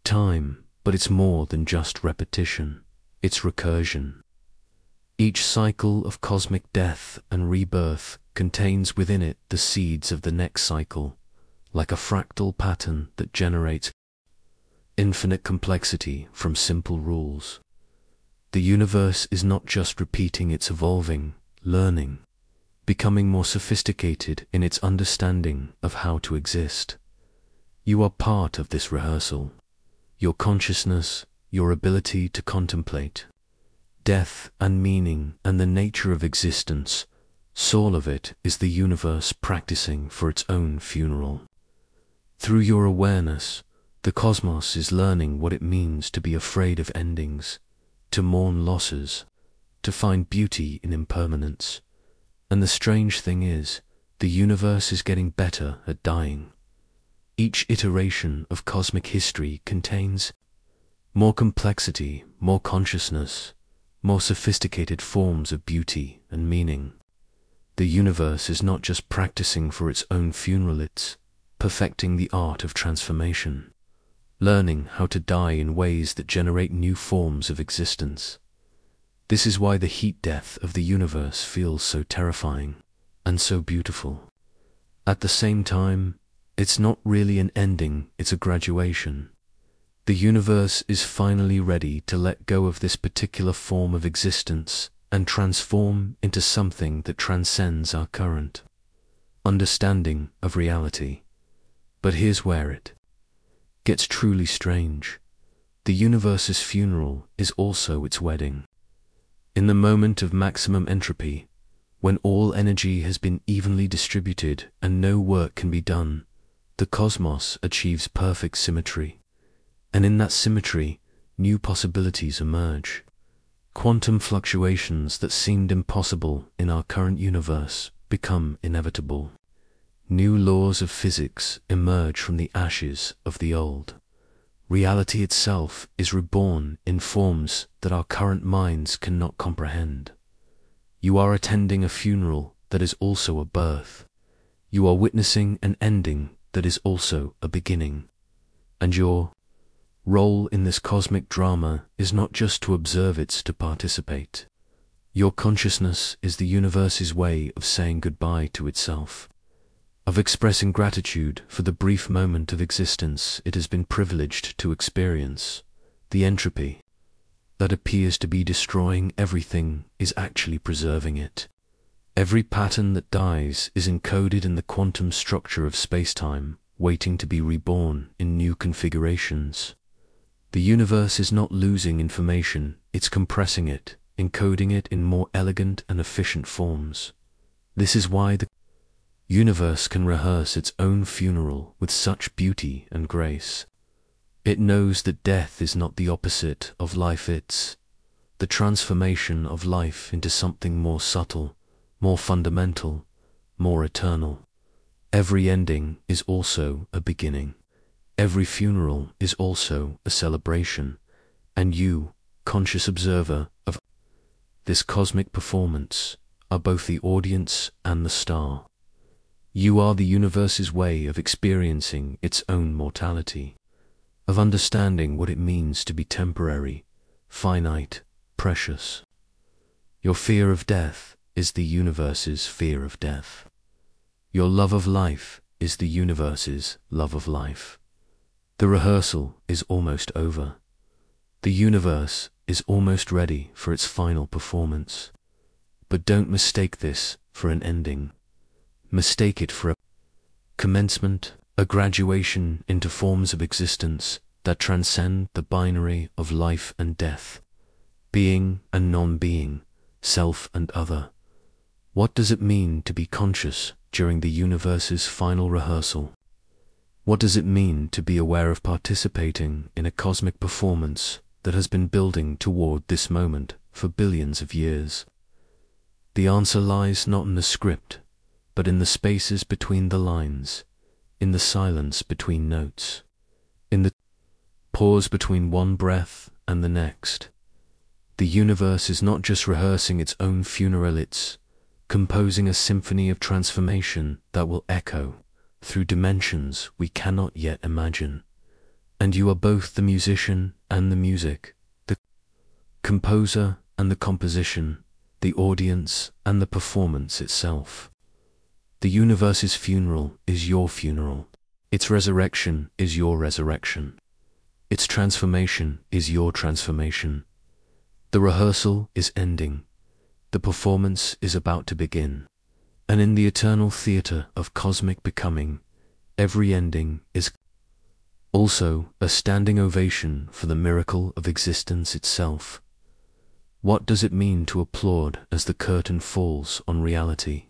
time. But it's more than just repetition, it's recursion. Each cycle of cosmic death and rebirth contains within it the seeds of the next cycle, like a fractal pattern that generates infinite complexity from simple rules. The universe is not just repeating, it's evolving, learning, becoming more sophisticated in its understanding of how to exist. You are part of this rehearsal. Your consciousness, your ability to contemplate death and meaning and the nature of existence, all of it is the universe practicing for its own funeral. Through your awareness, the cosmos is learning what it means to be afraid of endings, to mourn losses, to find beauty in impermanence. And the strange thing is, The universe is getting better at dying. Each iteration of cosmic history contains more complexity, more consciousness, more sophisticated forms of beauty and meaning. The universe is not just practicing for its own funeral, it's perfecting the art of transformation, learning how to die in ways that generate new forms of existence. This is why the heat death of the universe feels so terrifying and so beautiful. At the same time, it's not really an ending, it's a graduation. The universe is finally ready to let go of this particular form of existence and transform into something that transcends our current understanding of reality. But here's where it gets truly strange. The universe's funeral is also its wedding. In the moment of maximum entropy, when all energy has been evenly distributed and no work can be done, the cosmos achieves perfect symmetry. And in that symmetry, new possibilities emerge. Quantum fluctuations that seemed impossible in our current universe become inevitable. New laws of physics emerge from the ashes of the old. Reality itself is reborn in forms that our current minds cannot comprehend. You are attending a funeral that is also a birth. You are witnessing an ending that is also a beginning. And your role in this cosmic drama is not just to observe, it's to participate. Your consciousness is the universe's way of saying goodbye to itself, of expressing gratitude for the brief moment of existence it has been privileged to experience. The entropy that appears to be destroying everything is actually preserving it. Every pattern that dies is encoded in the quantum structure of space-time, waiting to be reborn in new configurations. The universe is not losing information, it's compressing it, encoding it in more elegant and efficient forms. This is why the universe can rehearse its own funeral with such beauty and grace. It knows that death is not the opposite of life, it's the transformation of life into something more subtle, more fundamental, more eternal. Every ending is also a beginning. Every funeral is also a celebration, and you, conscious observer of this cosmic performance, are both the audience and the star. You are the universe's way of experiencing its own mortality, of understanding what it means to be temporary, finite, precious. Your fear of death is the universe's fear of death. Your love of life is the universe's love of life. The rehearsal is almost over. The universe is almost ready for its final performance. But don't mistake this for an ending. Mistake it for a commencement, a graduation into forms of existence that transcend the binary of life and death, being and non-being, self and other. What does it mean to be conscious during the universe's final rehearsal? What does it mean to be aware of participating in a cosmic performance that has been building toward this moment for billions of years? The answer lies not in the script, but in the spaces between the lines, in the silence between notes, in the pause between one breath and the next. The universe is not just rehearsing its own funeral, it's composing a symphony of transformation that will echo through dimensions we cannot yet imagine. And you are both the musician and the music, the composer and the composition, the audience and the performance itself. The universe's funeral is your funeral. Its resurrection is your resurrection. Its transformation is your transformation. The rehearsal is ending. The performance is about to begin. And in the eternal theater of cosmic becoming, every ending is also a standing ovation for the miracle of existence itself. What does it mean to applaud as the curtain falls on reality?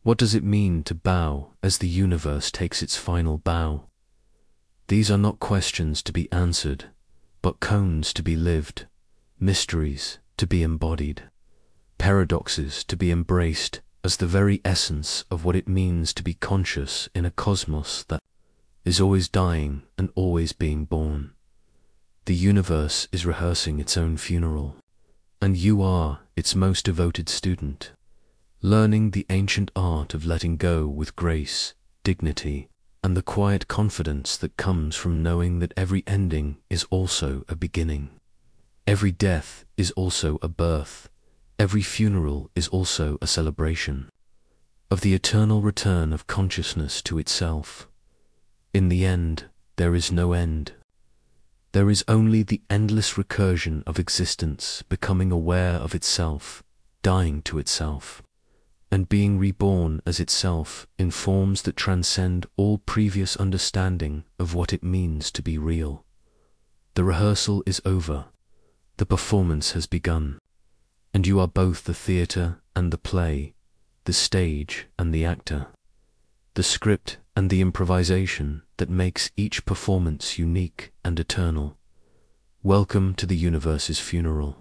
What does it mean to bow as the universe takes its final bow? These are not questions to be answered, but koans to be lived, mysteries to be embodied, paradoxes to be embraced as the very essence of what it means to be conscious in a cosmos that is always dying and always being born. The universe is rehearsing its own funeral, and you are its most devoted student, learning the ancient art of letting go with grace, dignity, and the quiet confidence that comes from knowing that every ending is also a beginning. Every death is also a birth. Every funeral is also a celebration of the eternal return of consciousness to itself. In the end, there is no end. There is only the endless recursion of existence becoming aware of itself, dying to itself, and being reborn as itself in forms that transcend all previous understanding of what it means to be real. The rehearsal is over. The performance has begun, and you are both the theatre and the play, the stage and the actor, the script and the improvisation that makes each performance unique and eternal. Welcome to the universe's funeral.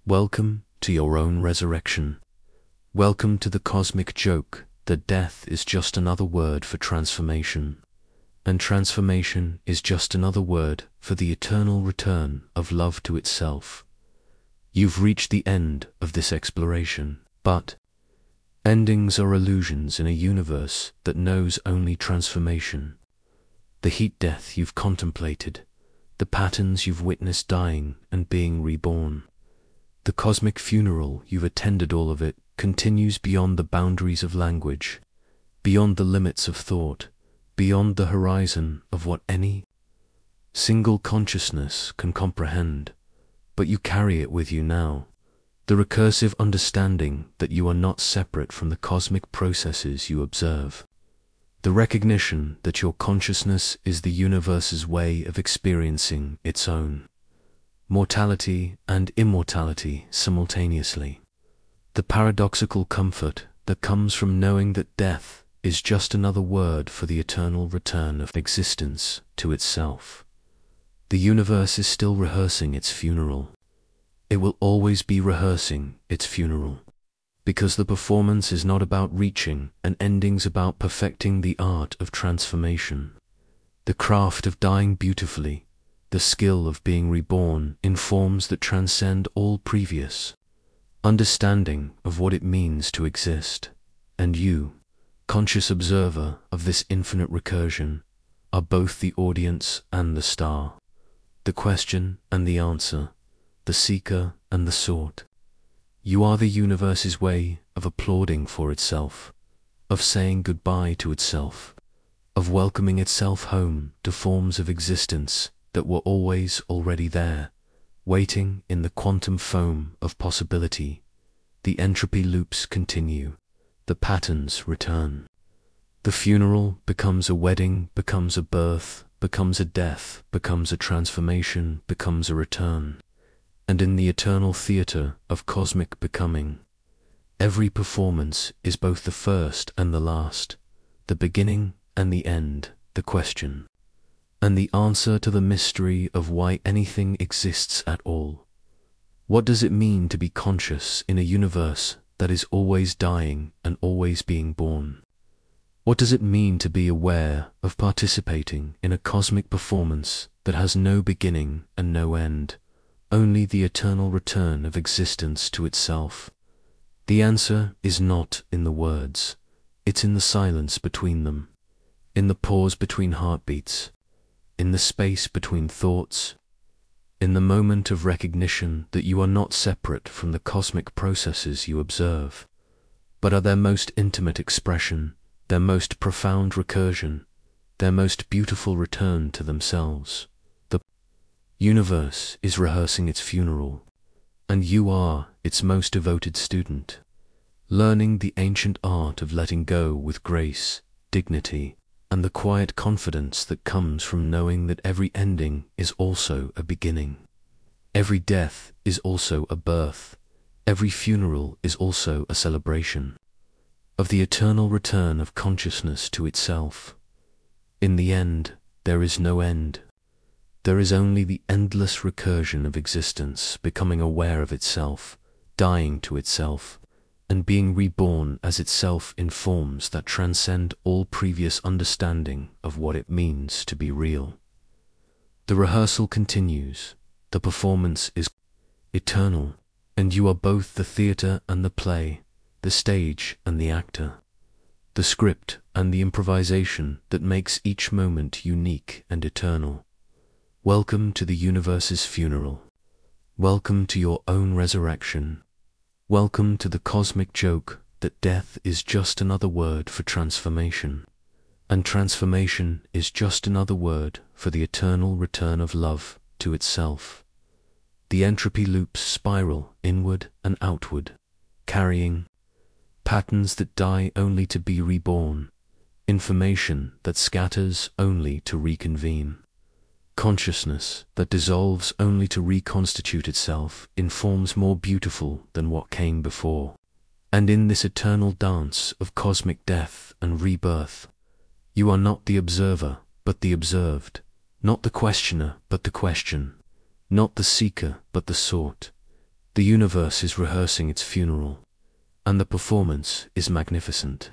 Welcome to your own resurrection. Welcome to the cosmic joke that death is just another word for transformation, and transformation is just another word for the eternal return of love to itself. You've reached the end of this exploration, but endings are illusions in a universe that knows only transformation. The heat death you've contemplated, the patterns you've witnessed dying and being reborn, the cosmic funeral you've attended, all of it continues beyond the boundaries of language, beyond the limits of thought, beyond the horizon of what any single consciousness can comprehend. But you carry it with you now, the recursive understanding that you are not separate from the cosmic processes you observe, the recognition that your consciousness is the universe's way of experiencing its own mortality and immortality simultaneously, the paradoxical comfort that comes from knowing that death is just another word for the eternal return of existence to itself. The universe is still rehearsing its funeral. It will always be rehearsing its funeral, because the performance is not about reaching and endings, about perfecting the art of transformation, the craft of dying beautifully, the skill of being reborn in forms that transcend all previous understanding of what it means to exist. And you, conscious observer of this infinite recursion, are both the audience and the star, the question and the answer, the seeker and the sought. You are the universe's way of applauding for itself, of saying goodbye to itself, of welcoming itself home to forms of existence that were always already there, waiting in the quantum foam of possibility. The entropy loops continue, the patterns return. The funeral becomes a wedding, becomes a birth, becomes a death, becomes a transformation, becomes a return. And in the eternal theatre of cosmic becoming, every performance is both the first and the last, the beginning and the end, the question, and the answer to the mystery of why anything exists at all. What does it mean to be conscious in a universe that is always dying and always being born? What does it mean to be aware of participating in a cosmic performance that has no beginning and no end, only the eternal return of existence to itself? The answer is not in the words, it's in the silence between them, in the pause between heartbeats, in the space between thoughts, in the moment of recognition that you are not separate from the cosmic processes you observe, but are their most intimate expression, their most profound recursion, their most beautiful return to themselves. The universe is rehearsing its funeral, and you are its most devoted student, learning the ancient art of letting go with grace, dignity, and the quiet confidence that comes from knowing that every ending is also a beginning. Every death is also a birth. Every funeral is also a celebration of the eternal return of consciousness to itself. In the end, there is no end. There is only the endless recursion of existence becoming aware of itself, dying to itself, and being reborn as itself in forms that transcend all previous understanding of what it means to be real. The rehearsal continues, the performance is eternal, and you are both the theater and the play, the stage and the actor, the script and the improvisation that makes each moment unique and eternal. Welcome to the universe's funeral. Welcome to your own resurrection. Welcome to the cosmic joke that death is just another word for transformation, and transformation is just another word for the eternal return of love to itself. The entropy loops spiral inward and outward, carrying patterns that die only to be reborn, information that scatters only to reconvene, consciousness that dissolves only to reconstitute itself in forms more beautiful than what came before. And in this eternal dance of cosmic death and rebirth, you are not the observer, but the observed, not the questioner, but the question, not the seeker, but the sought. The universe is rehearsing its funeral, and the performance is magnificent.